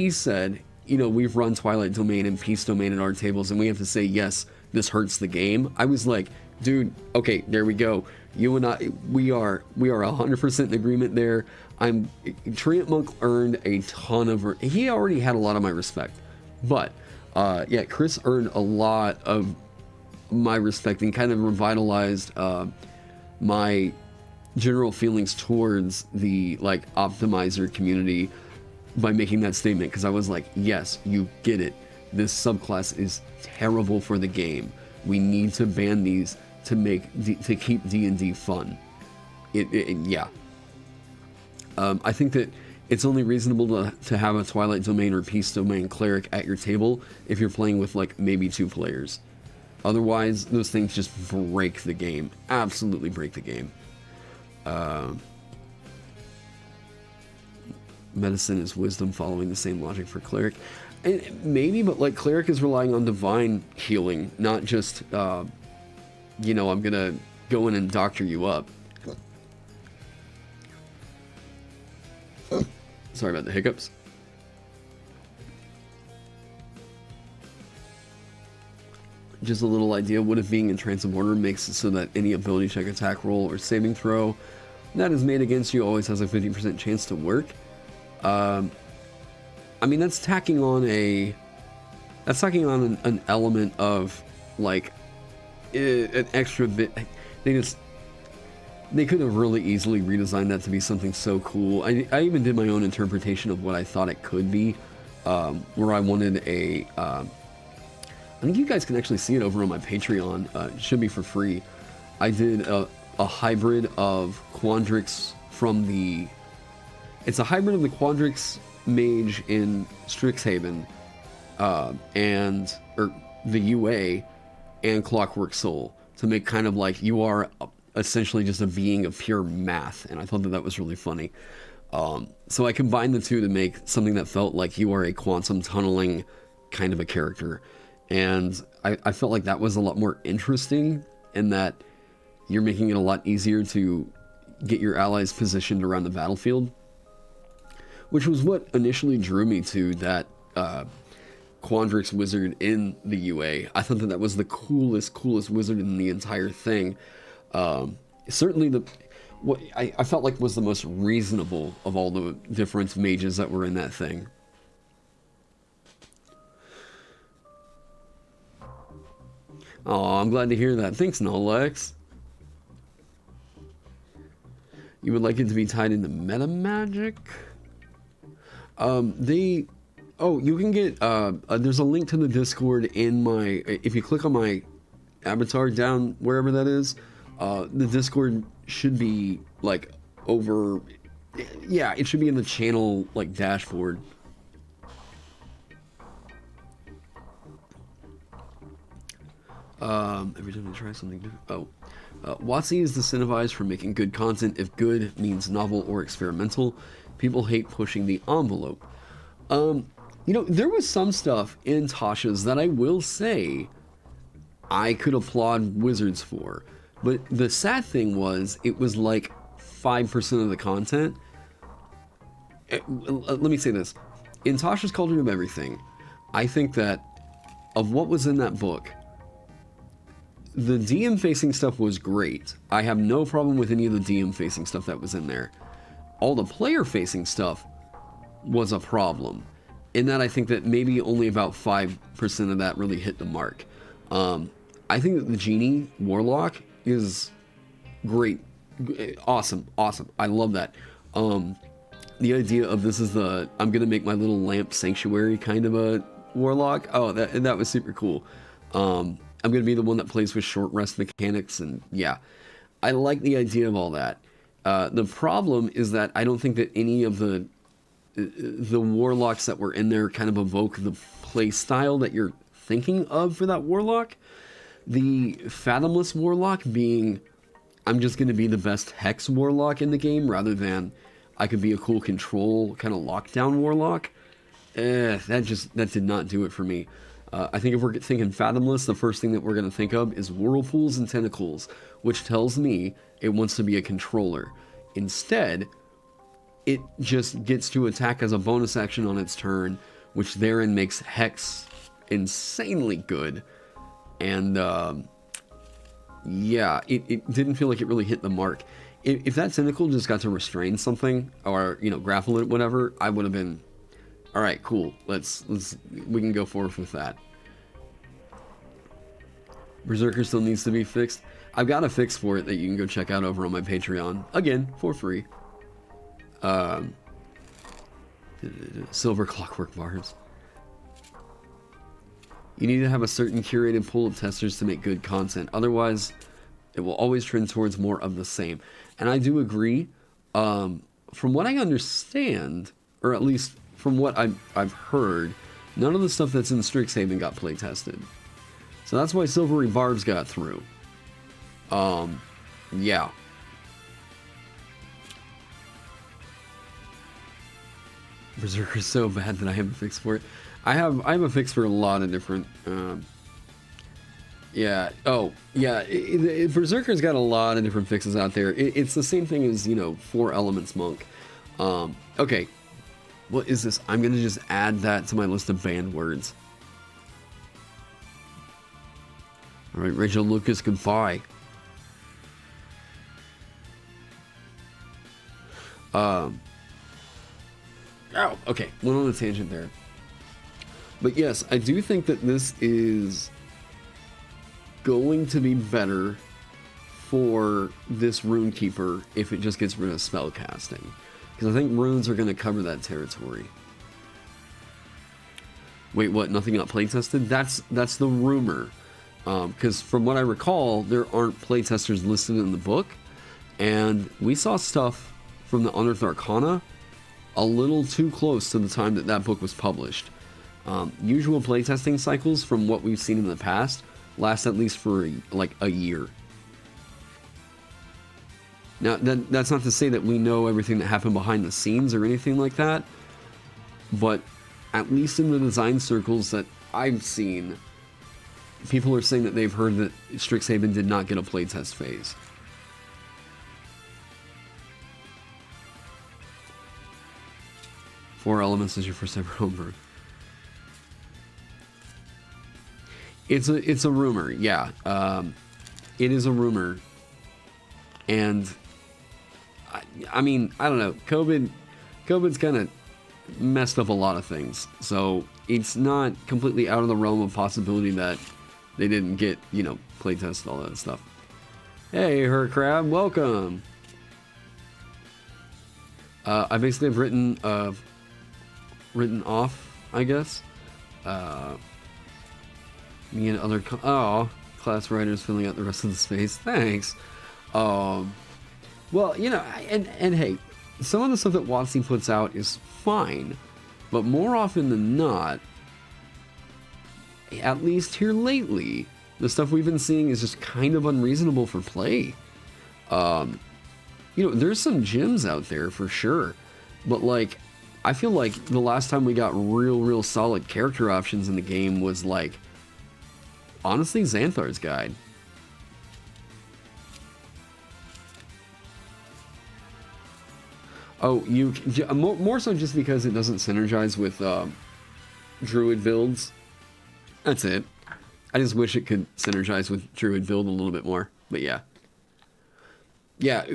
said, you know, we've run Twilight Domain and Peace Domain at our tables, and we have to say, yes, this hurts the game, I was like, dude, okay, there we go. You and I, we are 100% in agreement there. Treant Monk earned a ton of, he already had a lot of my respect, but, yeah, Chris earned a lot of my respect and kind of revitalized, my general feelings towards the, like, optimizer community by making that statement, because I was like, yes, you get it. This subclass is terrible for the game. We need to ban these to keep D&D fun. Yeah. I think that it's only reasonable to have a Twilight Domain or Peace Domain cleric at your table if you're playing with, like, maybe 2 players. Otherwise, those things just break the game. Absolutely break the game. Medicine is wisdom, following the same logic for cleric. And maybe, but, like, cleric is relying on divine healing, not just, you know, I'm gonna go in and doctor you up. Sorry about the hiccups. Just a little idea, what if being in Transom Order makes it so that any ability check, attack roll, or saving throw that is made against you always has a 50% chance to work? I mean, that's tacking on an element of, like, an extra bit. They could have really easily redesigned that to be something so cool. I even did my own interpretation of what I thought it could be, where I wanted a, I think you guys can actually see it over on my Patreon. It should be for free. I did a hybrid of Quandrix from the... It's a hybrid of the Quandrix mage in Strixhaven, or the UA, and Clockwork Soul, to make kind of like you are essentially just a being of pure math, and I thought that was really funny. So I combined the two to make something that felt like you are a quantum tunneling kind of a character. And I felt like that was a lot more interesting, in that you're making it a lot easier to get your allies positioned around the battlefield, which was what initially drew me to that Quandrix wizard in the UA. I thought that that was the coolest wizard in the entire thing. Certainly what I felt like was the most reasonable of all the different mages that were in that thing. Oh, I'm glad to hear that. Thanks, Nolex. You would like it to be tied into meta magic? You can get, there's a link to the Discord in my, if you click on my avatar down wherever that is, the Discord should be, like, over, yeah, it should be in the channel, like, dashboard. Every time I try something new. WotC is incentivized for making good content. If good means novel or experimental, people hate pushing the envelope. You know, there was some stuff in Tasha's that I will say I could applaud wizards for. But the sad thing was, it was like 5% of the content. Let me say this. In Tasha's Cauldron of Everything, I think that of what was in that book, the DM facing stuff was great. I have no problem with any of the DM facing stuff that was in there. All the player facing stuff was a problem. In that I think that maybe only about 5% of that really hit the mark. I think that the Genie Warlock is great. Awesome. I love that. The idea of this is the, I'm gonna make my little lamp sanctuary kind of a warlock. Oh, that was super cool. I'm going to be the one that plays with short rest mechanics, and yeah, I like the idea of all that. The problem is that I don't think that any of the warlocks that were in there kind of evoke the play style that you're thinking of for that warlock. The Fathomless Warlock being, I'm just going to be the best Hex Warlock in the game, rather than I could be a cool control kind of lockdown warlock. That did not do it for me. I think if we're thinking Fathomless, the first thing that we're going to think of is Whirlpools and Tentacles, which tells me it wants to be a controller. Instead, it just gets to attack as a bonus action on its turn, which therein makes Hex insanely good. And, yeah, it didn't feel like it really hit the mark. If that Tentacle just got to restrain something, or, you know, grapple it, whatever, I would have been... All right, cool. We can go forward with that. Berserker still needs to be fixed. I've got a fix for it that you can go check out over on my Patreon. Again, for free. Silver clockwork bars. You need to have a certain curated pool of testers to make good content. Otherwise, it will always trend towards more of the same. And I do agree. From what I understand, or at least from what I've heard, none of the stuff that's in Strixhaven got play tested. So that's why Silvery Barbs got through. Yeah. Berserker's so bad that I have a fix for it. I have a fix for a lot of different, yeah. Oh, yeah. Berserker's got a lot of different fixes out there. It's the same thing as, you know, 4 Elements Monk. Okay. What is this? I'm going to just add that to my list of banned words. Alright, Rachel Lucas, goodbye. Oh, okay. Went on a tangent there. But yes, I do think that this is going to be better for this Runekeeper if it just gets rid of spellcasting. Because I think runes are going to cover that territory. Wait, what? Nothing got playtested? That's the rumor. Because from what I recall, there aren't playtesters listed in the book. And we saw stuff from the Unearthed Arcana a little too close to the time that that book was published. Usual playtesting cycles, from what we've seen in the past, last at least for like a year. Now, that's not to say that we know everything that happened behind the scenes or anything like that, but at least in the design circles that I've seen, people are saying that they've heard that Strixhaven did not get a playtest phase. Four Elements is your first ever homebrew. It's a rumor, yeah. It is a rumor, and I mean, I don't know. COVID's kind of messed up a lot of things, so it's not completely out of the realm of possibility that they didn't get, you know, playtest all that stuff. Hey, Her Crab, welcome. I basically have written off, I guess. Me and other class writers filling out the rest of the space. Thanks. Well, you know, and hey, some of the stuff that WotC puts out is fine, but more often than not, at least here lately, the stuff we've been seeing is just kind of unreasonable for play. You know, there's some gems out there for sure, but like, I feel like the last time we got real solid character options in the game was like, honestly, Xanthar's Guide. Oh, you more so just because it doesn't synergize with Druid builds. That's it. I just wish it could synergize with Druid build a little bit more. But yeah. Yeah,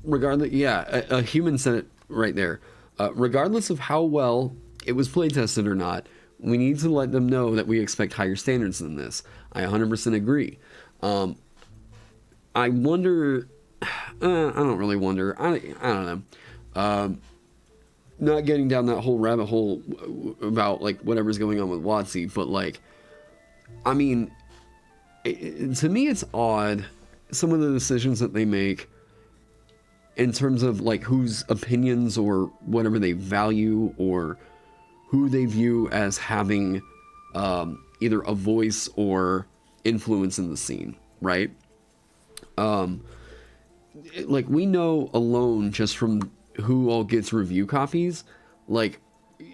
regardless, yeah, a human said it right there. Regardless of how well it was playtested or not, we need to let them know that we expect higher standards than this. I 100% agree. I wonder... I don't really wonder. I don't know. Not getting down that whole rabbit hole about, like, whatever's going on with WotC, but, like, I mean, to me it's odd, some of the decisions that they make in terms of, like, whose opinions or whatever they value or who they view as having either a voice or influence in the scene, right? Like, we know alone just from who all gets review copies, like,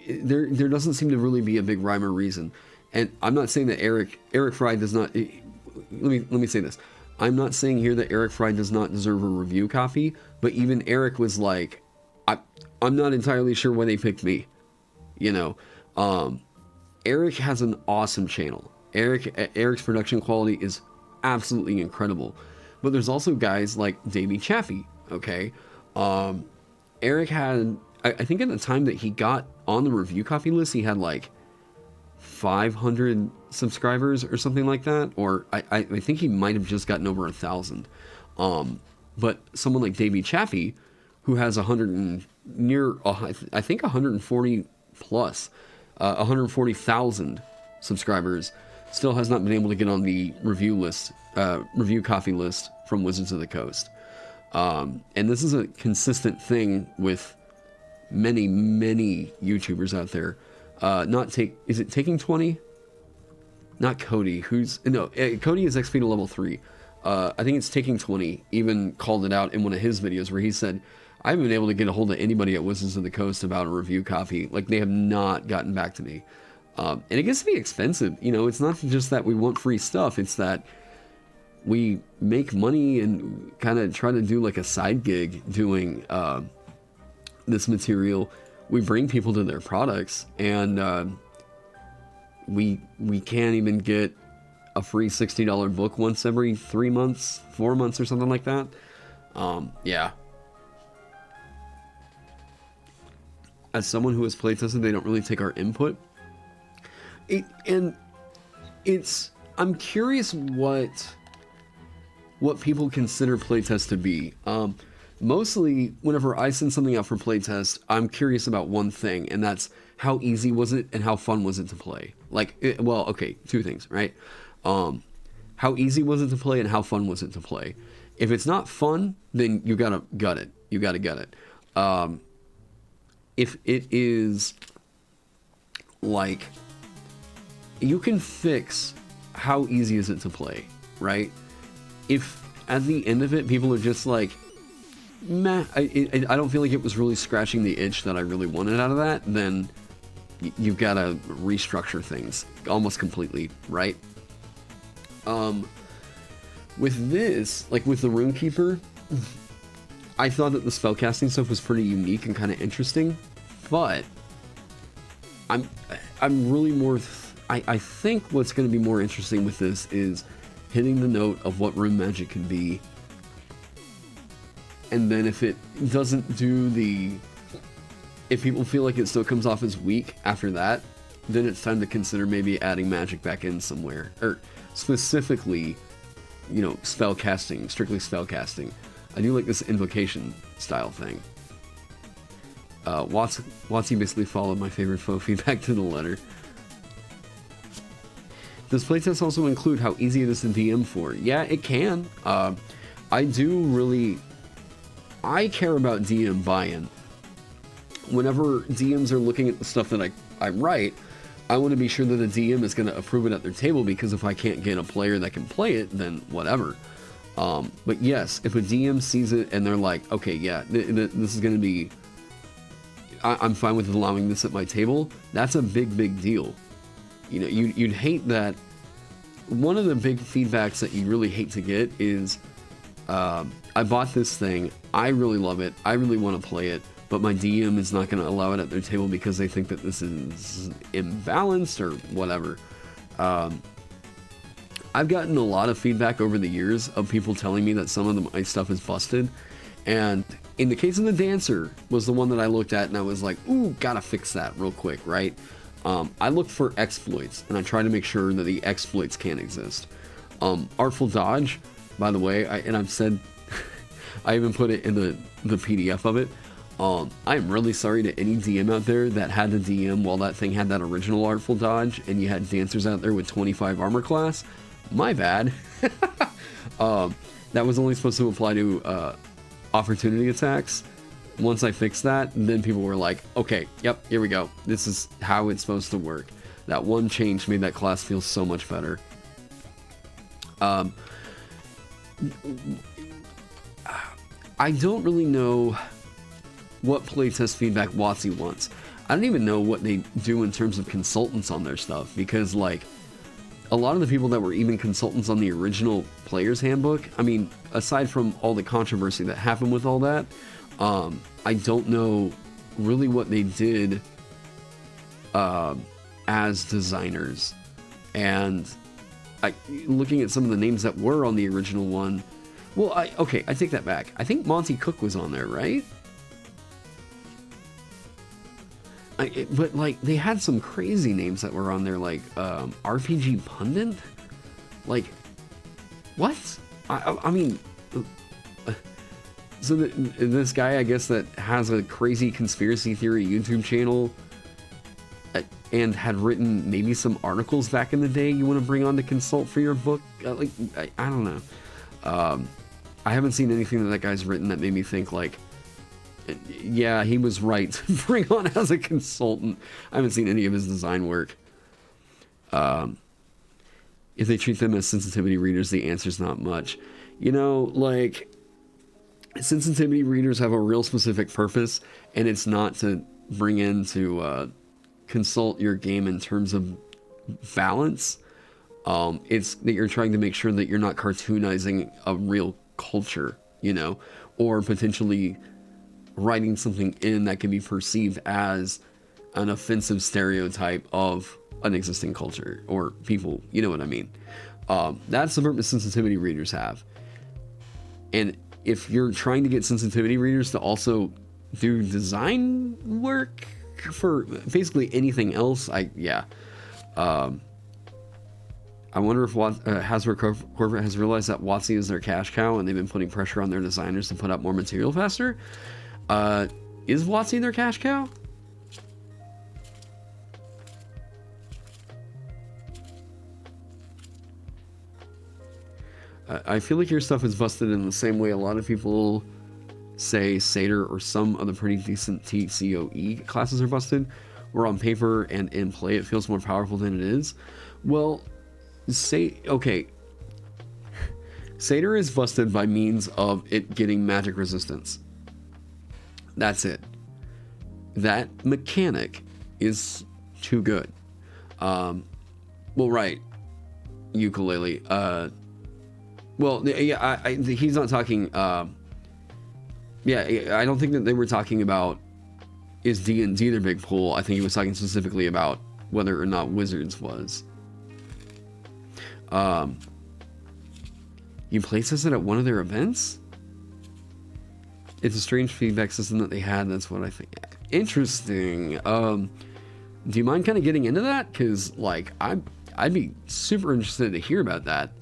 there doesn't seem to really be a big rhyme or reason. And I'm not saying that Eric Fry does not... Let me say this. I'm not saying here that Eric Fry does not deserve a review copy, but even Eric was like, I'm not entirely sure why they picked me. You know, Eric has an awesome channel. Eric's production quality is absolutely incredible. But there's also guys like Davey Chaffee, okay? Eric had, I think at the time that he got on the review copy list, he had like 500 subscribers or something like that. Or I think he might have just gotten over 1,000. But someone like Davey Chaffee, who has 140 plus, 140,000 subscribers, still has not been able to get on the review coffee list from Wizards of the Coast. And this is a consistent thing with many YouTubers out there. Is it Taking 20? Not Cody. Cody is XP to level 3. I think it's Taking 20 even called it out in one of his videos where he said, I haven't been able to get a hold of anybody at Wizards of the Coast about a review copy. Like, they have not gotten back to me. And it gets to be expensive. You know, it's not just that we want free stuff. It's that we make money and kind of try to do like a side gig doing this material. We bring people to their products, and we can't even get a free $60 book once every 3 months, 4 months, or something like that. Yeah. As someone who has playtested, they don't really take our input. I'm curious what people consider playtest to be. Mostly, whenever I send something out for playtest, I'm curious about one thing, and that's how easy was it and how fun was it to play. Like, okay, two things, right? How easy was it to play and how fun was it to play? If it's not fun, then you gotta gut it. You gotta gut it. If it is, like, you can fix how easy is it to play, right? If at the end of it, people are just like, meh, I don't feel like it was really scratching the itch that I really wanted out of that, then you've got to restructure things almost completely, right? With this, like with the Runekeeper, I thought that the spellcasting stuff was pretty unique and kind of interesting, but I'm really more. I think what's going to be more interesting with this is hitting the note of what rune magic can be, and then if it doesn't do the, if people feel like it still comes off as weak after that, then it's time to consider maybe adding magic back in somewhere, or specifically, you know, spellcasting, strictly spellcasting. I do like this invocation style thing. Watsy basically followed my favorite foe feedback to the letter. Does playtest also include how easy it is to DM for? Yeah, it can. I care about DM buy-in. Whenever DMs are looking at the stuff that I write, I want to be sure that the DM is going to approve it at their table, because if I can't get a player that can play it, then whatever. But yes, if a DM sees it and they're like, okay, yeah, this is going to be, I'm fine with allowing this at my table, that's a big deal. You know, you'd hate that. One of the big feedbacks that you really hate to get is, I bought this thing, I really love it, I really want to play it, but my DM is not going to allow it at their table because they think that this is imbalanced or whatever. I've gotten a lot of feedback over the years of people telling me that some of my stuff is busted, and in the case of the dancer was the one that I looked at and I was like, ooh, gotta fix that real quick, right? I look for exploits, and I try to make sure that the exploits can't exist. Artful Dodge, by the way, I've said, I even put it in the PDF of it. I am really sorry to any DM out there that had the DM while that thing had that original Artful Dodge, and you had dancers out there with 25 armor class. My bad. That was only supposed to apply to opportunity attacks. Once I fixed that, then people were like, okay, yep, here we go. This is how it's supposed to work. That one change made that class feel so much better. I don't really know what playtest feedback WotC wants. I don't even know what they do in terms of consultants on their stuff, because like a lot of the people that were even consultants on the original player's handbook, I mean, aside from all the controversy that happened with all that, I don't know really what they did as designers. And looking at some of the names that were on the original one, well, I take that back. I think Monty Cook was on there, right? But like they had some crazy names that were on there, like RPG Pundit. Like, what? I mean, so this guy, I guess, that has a crazy conspiracy theory YouTube channel and had written maybe some articles back in the day you want to bring on to consult for your book. Like, I don't know. I haven't seen anything that guy's written that made me think like, yeah, he was right to bring on as a consultant. I haven't seen any of his design work. If they treat them as sensitivity readers, the answer's not much. You know, like, sensitivity readers have a real specific purpose, and it's not to bring in to consult your game in terms of balance. It's that you're trying to make sure that you're not cartoonizing a real culture, you know, or potentially writing something in that can be perceived as an offensive stereotype of an existing culture or people, you know what I mean? That's the purpose sensitivity readers have. And if you're trying to get sensitivity readers to also do design work for basically anything else, I wonder if Hasbro Corporate has realized that WotC is their cash cow and they've been putting pressure on their designers to put out more material faster. Is WotC their cash cow? I feel like your stuff is busted in the same way a lot of people say Satyr or some other pretty decent TCOE classes are busted, where on paper and in play it feels more powerful than it is. Well, okay. Satyr is busted by means of it getting magic resistance. That's it. That mechanic is too good. Well, right, ukulele. Well, yeah, he's not talking. Yeah, I don't think that they were talking about is D&D their big pull. I think he was talking specifically about whether or not Wizards was. You place this at one of their events? It's a strange feedback system that they had. That's what I think. Interesting. Do you mind kind of getting into that? Because, like, I'd be super interested to hear about that.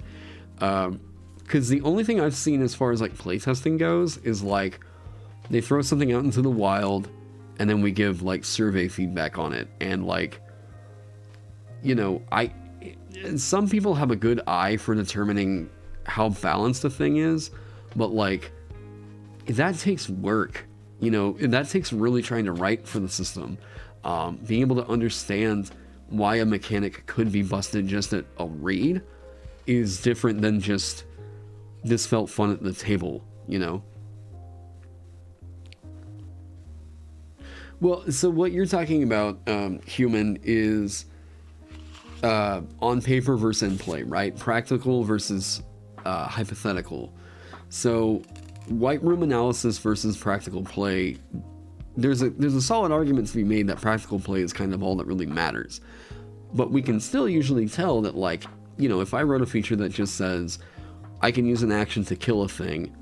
Because the only thing I've seen as far as, like, playtesting goes is, like, they throw something out into the wild, and then we give, like, survey feedback on it. And, like, you know, some people have a good eye for determining how balanced a thing is, but, like, that takes work. You know, that takes really trying to write for the system. Being able to understand why a mechanic could be busted just at a read is different than just, this felt fun at the table, you know? Well, so what you're talking about, Human, is on paper versus in play, right? Practical versus hypothetical. So white room analysis versus practical play, there's a solid argument to be made that practical play is kind of all that really matters. But we can still usually tell that, like, you know, if I wrote a feature that just says, I can use an action to kill a thing,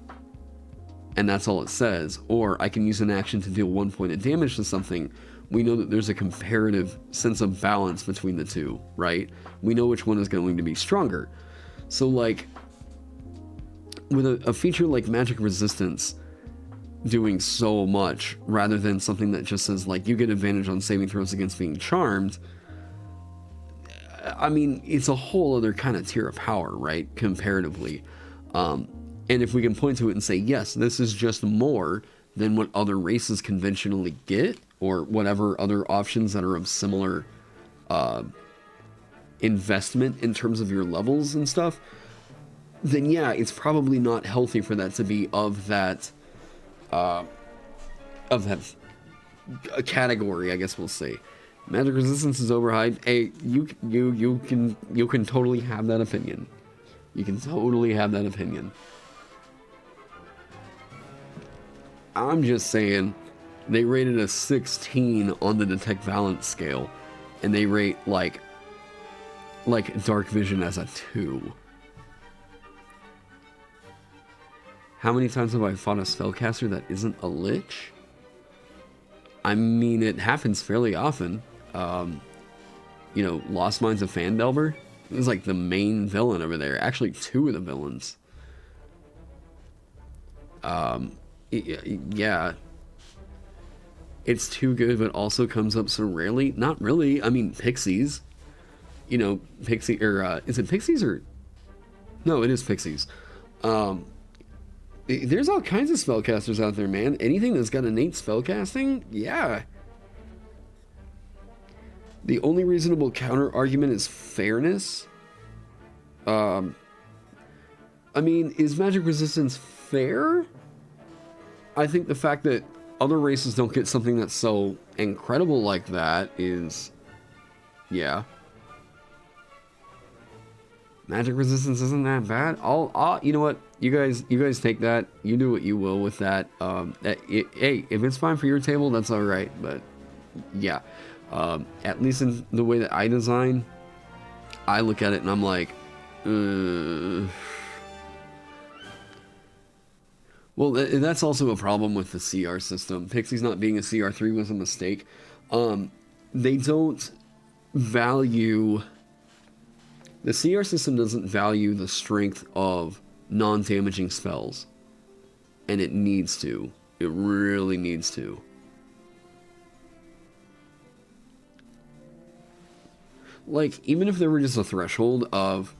and that's all it says, or I can use an action to deal 1 point of damage to something, we know that there's a comparative sense of balance between the two, right? We know which one is going to be stronger. So, like, with a feature like Magic Resistance doing so much, rather than something that just says, like, you get advantage on saving throws against being charmed, I mean, it's a whole other kind of tier of power, right? Comparatively. And if we can point to it and say, yes, this is just more than what other races conventionally get, or whatever other options that are of similar investment in terms of your levels and stuff, then yeah, it's probably not healthy for that to be of that category, I guess we'll say. Magic Resistance is overhyped. Hey, you can totally have that opinion. You can totally have that opinion. I'm just saying, they rated a 16 on the Detect Balance scale, and they rate like Dark Vision as a 2. How many times have I fought a spellcaster that isn't a lich? I mean, it happens fairly often. You know, Lost Minds of Fandelver is like the main villain over there. Actually, 2 of the villains. Yeah. It's too good, but also comes up so rarely. Not really. I mean, Pixies. You know, Pixie, or, is it Pixies or? No, it is Pixies. There's all kinds of spellcasters out there, man. Anything that's got innate spellcasting, yeah. The only reasonable counter argument is fairness. I mean, is Magic Resistance fair? I think the fact that other races don't get something that's so incredible like that is, yeah. Magic Resistance isn't that bad. I'll you know what? You guys take that. You do what you will with that. Hey, if it's fine for your table, that's all right. But yeah, at least in the way that I design, I look at it and I'm like, well, that's also a problem with the CR system. Pixies not being a CR3 was a mistake. They don't value... The CR system doesn't value the strength of non-damaging spells. And it needs to. It really needs to. Like, even if there were just a threshold of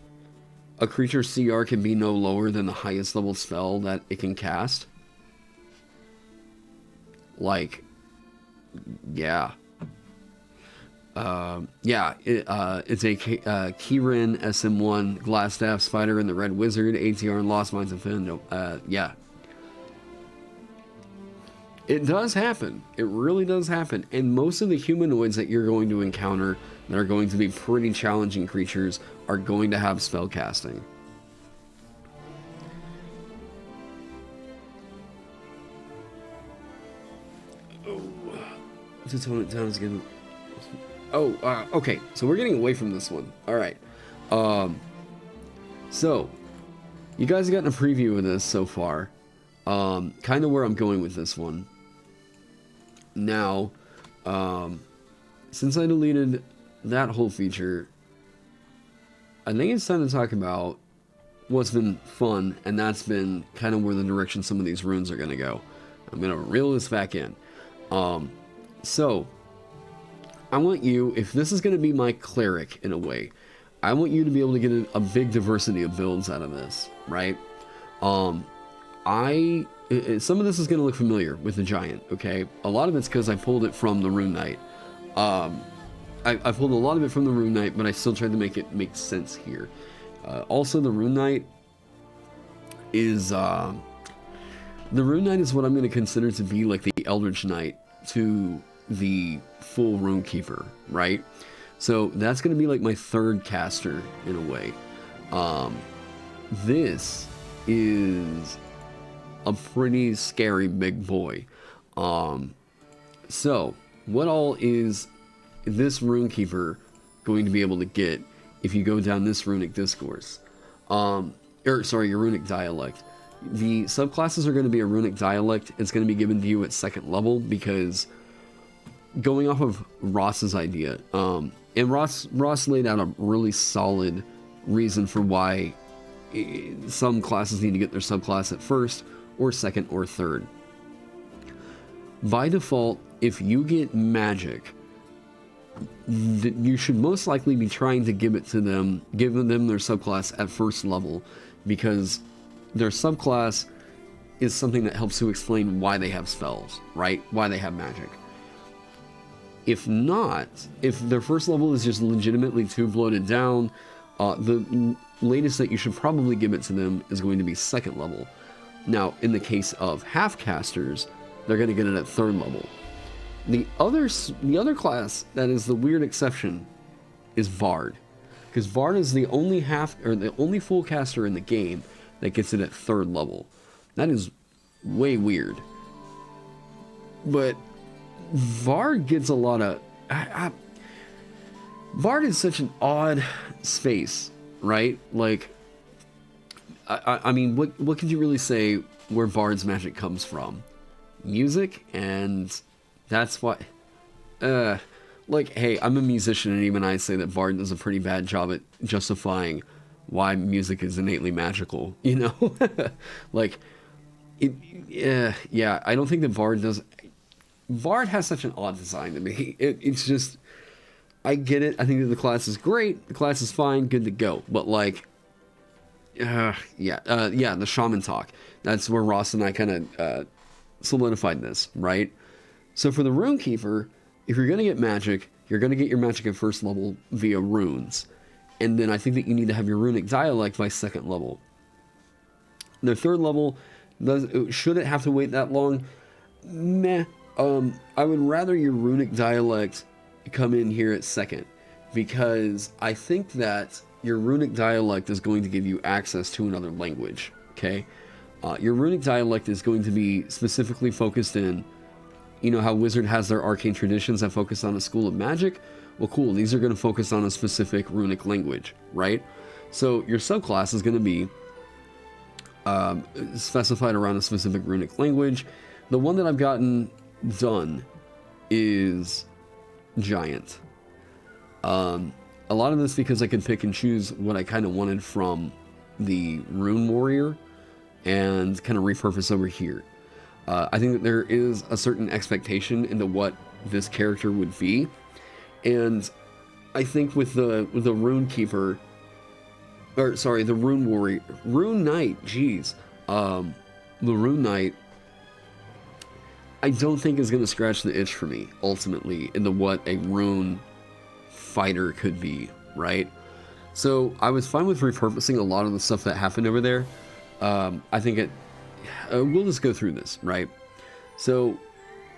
a creature's CR can be no lower than the highest level spell that it can cast. Like, yeah. It's a Keyrin, SM1, Glassstaff, Spider, and the Red Wizard, ATR, and Lost Minds of Fandom. Yeah. It does happen. It really does happen. And most of the humanoids that you're going to encounter that are going to be pretty challenging creatures are going to have spellcasting. Oh, to tone it down is getting. Oh, okay. So we're getting away from this one. All right. So you guys have gotten a preview of this so far. Kind of where I'm going with this one. Now, since I deleted that whole feature, I think it's time to talk about what's been fun, and that's been kind of where the direction some of these runes are going to go. I'm going to reel this back in. So, I want you, if this is going to be my cleric in a way, I want you to be able to get a big diversity of builds out of this, right? Some of this is going to look familiar with the giant, okay? A lot of it's because I pulled it from the Rune Knight. I pulled a lot of it from the Rune Knight, but I still tried to make it make sense here. Also, the Rune Knight is what I'm going to consider to be like the Eldritch Knight to the full Runekeeper, right? So that's going to be like my third caster in a way. This is a pretty scary big boy. So what all is this Runekeeper going to be able to get if you go down this runic discourse? Your runic dialect. The subclasses are going to be a runic dialect. It's going to be given to you at 2nd level because going off of Ross's idea, and Ross laid out a really solid reason for why some classes need to get their subclass at 1st or 2nd or 3rd. By default, if you get magic, you should most likely be trying to give them their subclass at 1st level, because their subclass is something that helps to explain why they have spells, right? Why they have magic. If not, if their 1st level is just legitimately too bloated down, the latest that you should probably give it to them is going to be 2nd level. Now, in the case of half casters, they're going to get it at 3rd level. The other class that is the weird exception is Bard, because Bard is the only full caster in the game that gets it at 3rd level. That is way weird. But Bard gets a lot of... Bard is such an odd space, right? Like, I mean, what could you really say where Bard's magic comes from? Music, and that's why... like, hey, I'm a musician, and even I say that Bard does a pretty bad job at justifying why music is innately magical, you know? Like, yeah, I don't think that Bard does... Bard has such an odd design to me. It's just... I get it. I think that the class is great. The class is fine. Good to go. But, like... the shaman talk. That's where Ross and I kind of solidified this, right? So for the Runekeeper, if you're going to get magic, you're going to get your magic at 1st level via runes. And then I think that you need to have your runic dialect by 2nd level. The 3rd level, should it have to wait that long? Meh. I would rather your runic dialect come in here at 2nd, because I think that your runic dialect is going to give you access to another language, okay? Your runic dialect is going to be specifically focused in, you know how Wizard has their arcane traditions that focus on a school of magic? Well, cool, these are going to focus on a specific runic language, right? So your subclass is going to be specified around a specific runic language. The one that I've gotten done is Giant. A lot of this because I could pick and choose what I kind of wanted from the Rune Warrior and kind of repurpose over here. I think that there is a certain expectation into what this character would be, and I think with the Runekeeper, the Rune Warrior, Rune Knight, the Rune Knight, I don't think is going to scratch the itch for me ultimately into what a rune fighter could be, right? So I was fine with repurposing a lot of the stuff that happened over there. I think we'll just go through this, right? So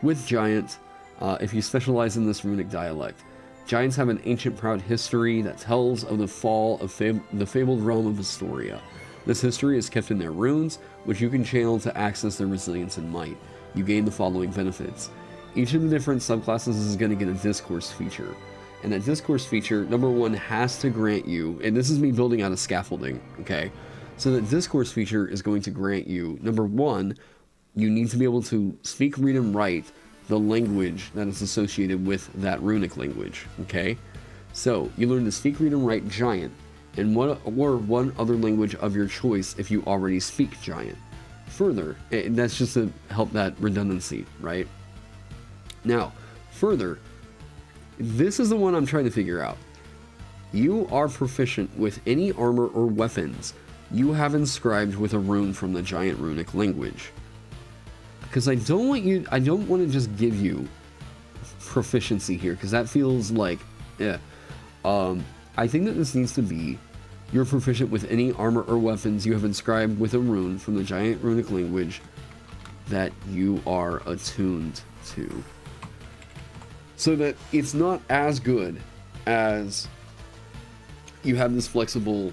with giants if you specialize in this runic dialect. Giants have an ancient proud history that tells of the fall of the fabled realm of Astoria. This history is kept in their runes, which you can channel to access their resilience and might. You gain the following benefits. Each of the different subclasses is going to get a discourse feature. And that discourse feature, number one, has to grant you, and this is me building out a scaffolding, okay? So that discourse feature is going to grant you, number one, you need to be able to speak, read, and write the language that is associated with that runic language, okay? So, you learn to speak, read, and write Giant, and one other language of your choice if you already speak Giant. Further, and that's just to help that redundancy, right? Now, further, this is the one I'm trying to figure out. You are proficient with any armor or weapons you have inscribed with a rune from the Giant runic language. Because I don't want to just give you proficiency here, because that feels like, I think that this needs to be, you're proficient with any armor or weapons you have inscribed with a rune from the Giant runic language that you are attuned to. So that it's not as good as you have this flexible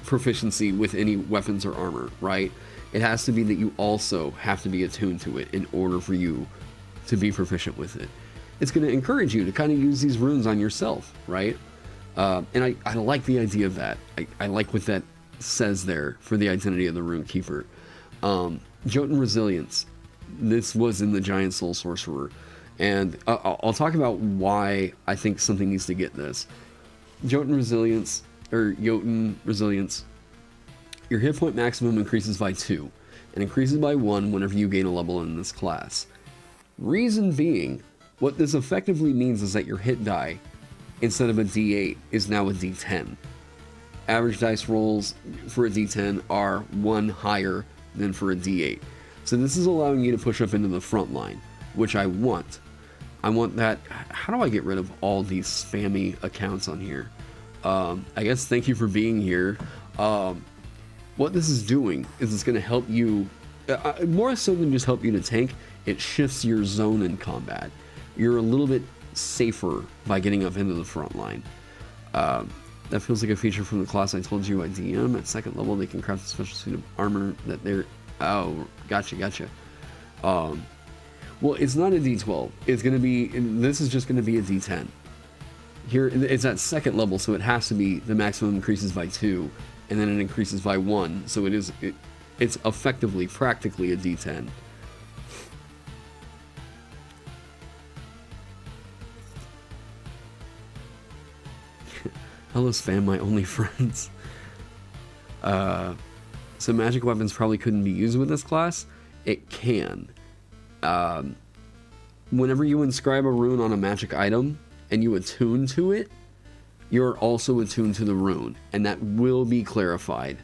proficiency with any weapons or armor, right? It has to be that you also have to be attuned to it in order for you to be proficient with it. It's going to encourage you to kind of use these runes on yourself, right? And I like the idea of that. I like what that says there for the identity of the Runekeeper. Jotun Resilience. This was in the Giant Soul Sorcerer. And I'll talk about why I think something needs to get this. Jotun Resilience, or Jotun Resilience. Your hit point maximum increases by 2, and increases by 1 whenever you gain a level in this class. Reason being, what this effectively means is that your hit die, instead of a D8, is now a D10. Average dice rolls for a D10 are 1 higher than for a D8. So this is allowing you to push up into the front line, which I want. I want that. How do I get rid of all these spammy accounts on here? I guess thank you for being here. What this is doing is it's going to help you, more so than just help you to tank, it shifts your zone in combat. You're a little bit safer by getting up into the front line. That feels like a feature from the class I told you I DM. At second level, they can craft a special suit of armor that they're... Oh, gotcha. Well, it's not a D12. It's going to be... This is just going to be a D10. Here, it's at second level, so it has to be the maximum increases by 2. And then it increases by 1, so it's effectively, practically a D10. Hello spam, my only friends. So magic weapons probably couldn't be used with this class. It can. Whenever you inscribe a rune on a magic item, and you attune to it, you're also attuned to the rune, and that will be clarified.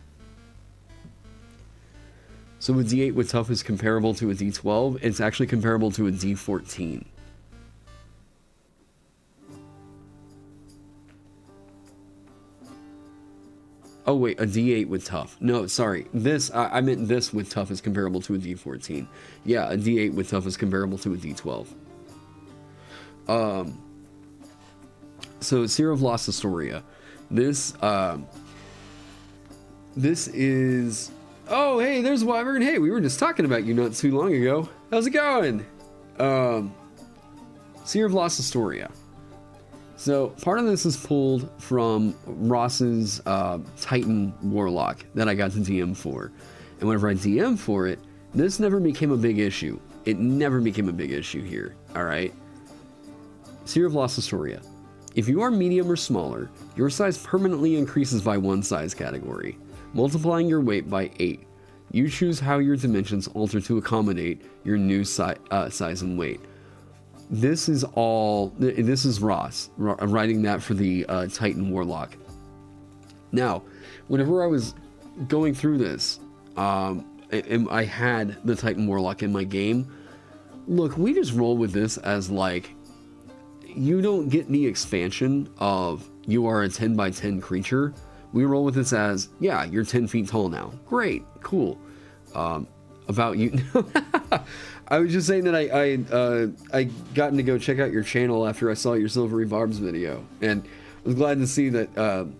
So a D8 with tough is comparable to a D12. It's actually comparable to a D14. Oh wait, a D8 with tough. No, sorry. This, I meant this with tough is comparable to a D14. Yeah, a D8 with tough is comparable to a D12. So, Seer of Lost Astoria. This is... Oh, hey, there's Wyvern. Hey, we were just talking about you not too long ago. How's it going? Seer of Lost Astoria. So, part of this is pulled from Ross's Titan Warlock that I got to DM for. And whenever I DM for it, this never became a big issue. It never became a big issue here, alright? Seer of Lost Astoria. If you are medium or smaller, your size permanently increases by 1 size category, multiplying your weight by 8. You choose how your dimensions alter to accommodate your new size and weight. This is Ross writing that for the Titan Warlock. Now, whenever I was going through this, and I had the Titan Warlock in my game, look, we just roll with this as like, you don't get the expansion of you are a 10 by 10 creature. We roll with this as, yeah, you're 10 feet tall now. Great, cool. About you. I was just saying that I gotten to go check out your channel after I saw your Silvery Barbs video, and I was glad to see that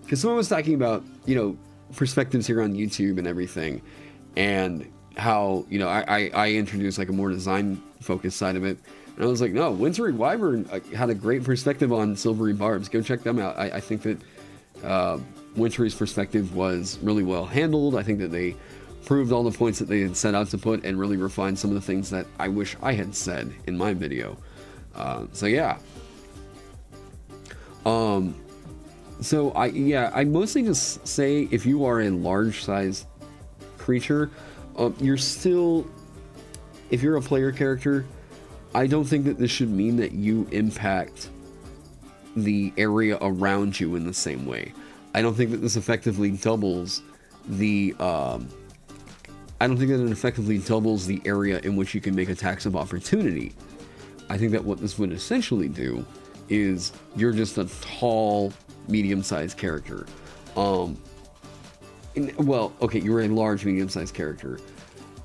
because someone was talking about, you know, perspectives here on YouTube and everything, and how, you know, I introduced like a more design focused side of it, and I was like, no, Wintry Wyvern had a great perspective on Silvery Barbs. Go check them out. I think that Wintry's perspective was really well handled. I think that they proved all the points that they had set out to put and really refined some of the things that I wish I had said in my video. So yeah. So I mostly just say if you are a large size creature, you're still, if you're a player character, I don't think that this should mean that you impact the area around you in the same way. I don't think that this effectively doubles the, I don't think that it effectively doubles the area in which you can make attacks of opportunity. I think that what this would essentially do is you're just a tall, medium-sized character. Well, okay, you're a large, medium-sized character.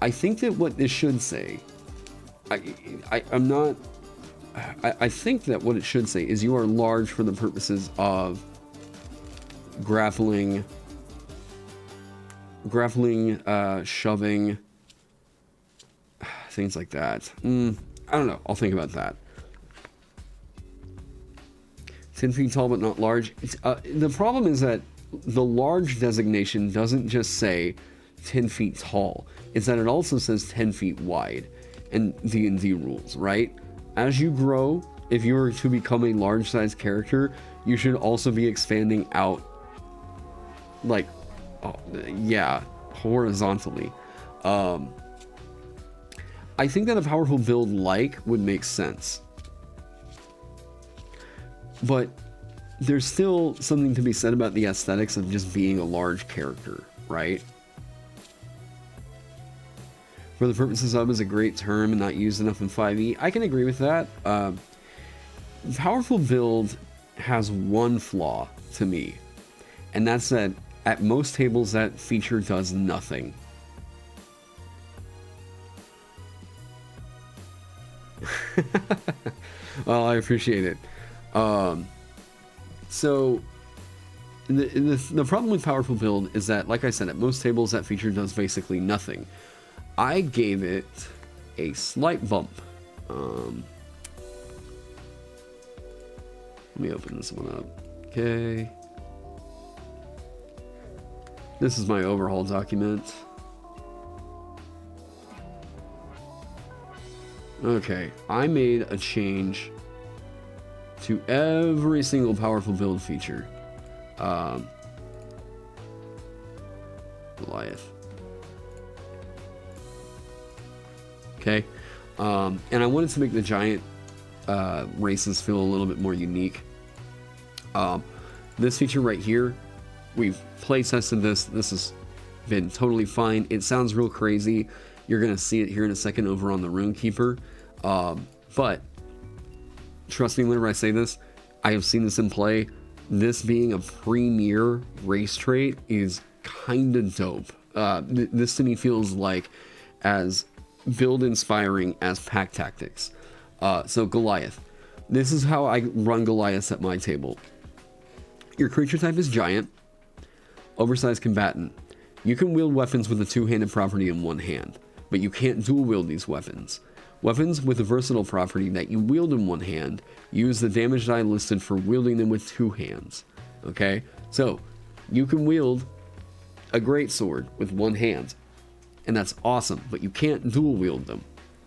I think that what this should say, I think that what it should say is you are large for the purposes of grappling, shoving, things like that. I don't know. I'll think about that. 10 feet tall but not large. The problem is that the large designation doesn't just say 10 feet tall. It's that it also says 10 feet wide in D&D rules, right? As you grow, if you were to become a large size character, you should also be expanding out, like, horizontally. I think that a powerful build would make sense. But there's still something to be said about the aesthetics of just being a large character, right? For the purposes of is a great term and not used enough in 5e. I can agree with that. Powerful build has one flaw to me, and that's that at most tables that feature does nothing. Well, I appreciate it. So the problem with powerful build is that, like I said, at most tables that feature does basically nothing. I gave it a slight bump. Let me open this one up. Okay. This is my overhaul document. Okay, I made a change to every single powerful build feature. Goliath. Okay, and I wanted to make the giant races feel a little bit more unique. This feature right here, we've play tested this. This has been totally fine. It sounds real crazy. You're gonna see it here in a second over on the Runekeeper. But trust me whenever I say this, I have seen this in play. This being a premier race trait is kind of dope. This to me feels like as build inspiring as pack tactics. So Goliath. This is how I run Goliaths at my table. Your creature type is giant, oversized combatant. You can wield weapons with a two-handed property in one hand, but you can't dual wield these weapons. Weapons with a versatile property that you wield in one hand, use the damage die listed for wielding them with two hands. Okay? So, you can wield a greatsword with one hand, and that's awesome, but you can't dual wield them.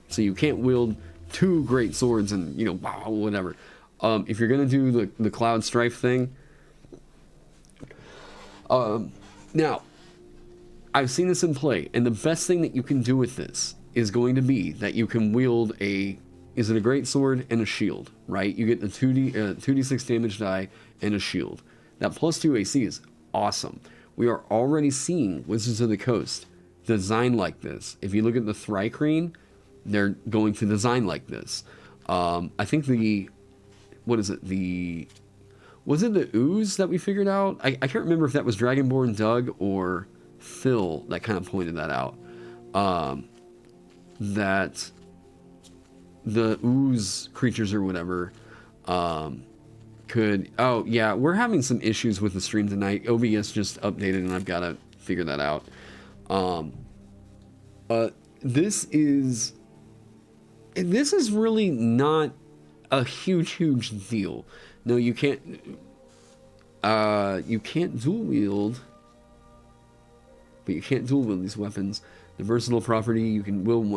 So you can't wield two great swords and, you know, wow, whatever. If you're gonna do the Cloud Strife thing, now, I've seen this in play, and the best thing that you can do with this is going to be that you can wield a great sword and a shield, right? You get the 2d6 damage die and a shield. That +2 AC is awesome. We are already seeing Wizards of the Coast design like this. If you look at the Thrycreen, they're going to design like this. I think was it the ooze that we figured out? I can't remember if that was Dragonborn Doug or Phil that kind of pointed that out. That the ooze creatures or whatever could... Oh, yeah, we're having some issues with the stream tonight. OBS just updated, and I've got to figure that out. This is really not a huge deal. No, you can't dual wield, but you can't dual wield these weapons. The versatile property, you can wield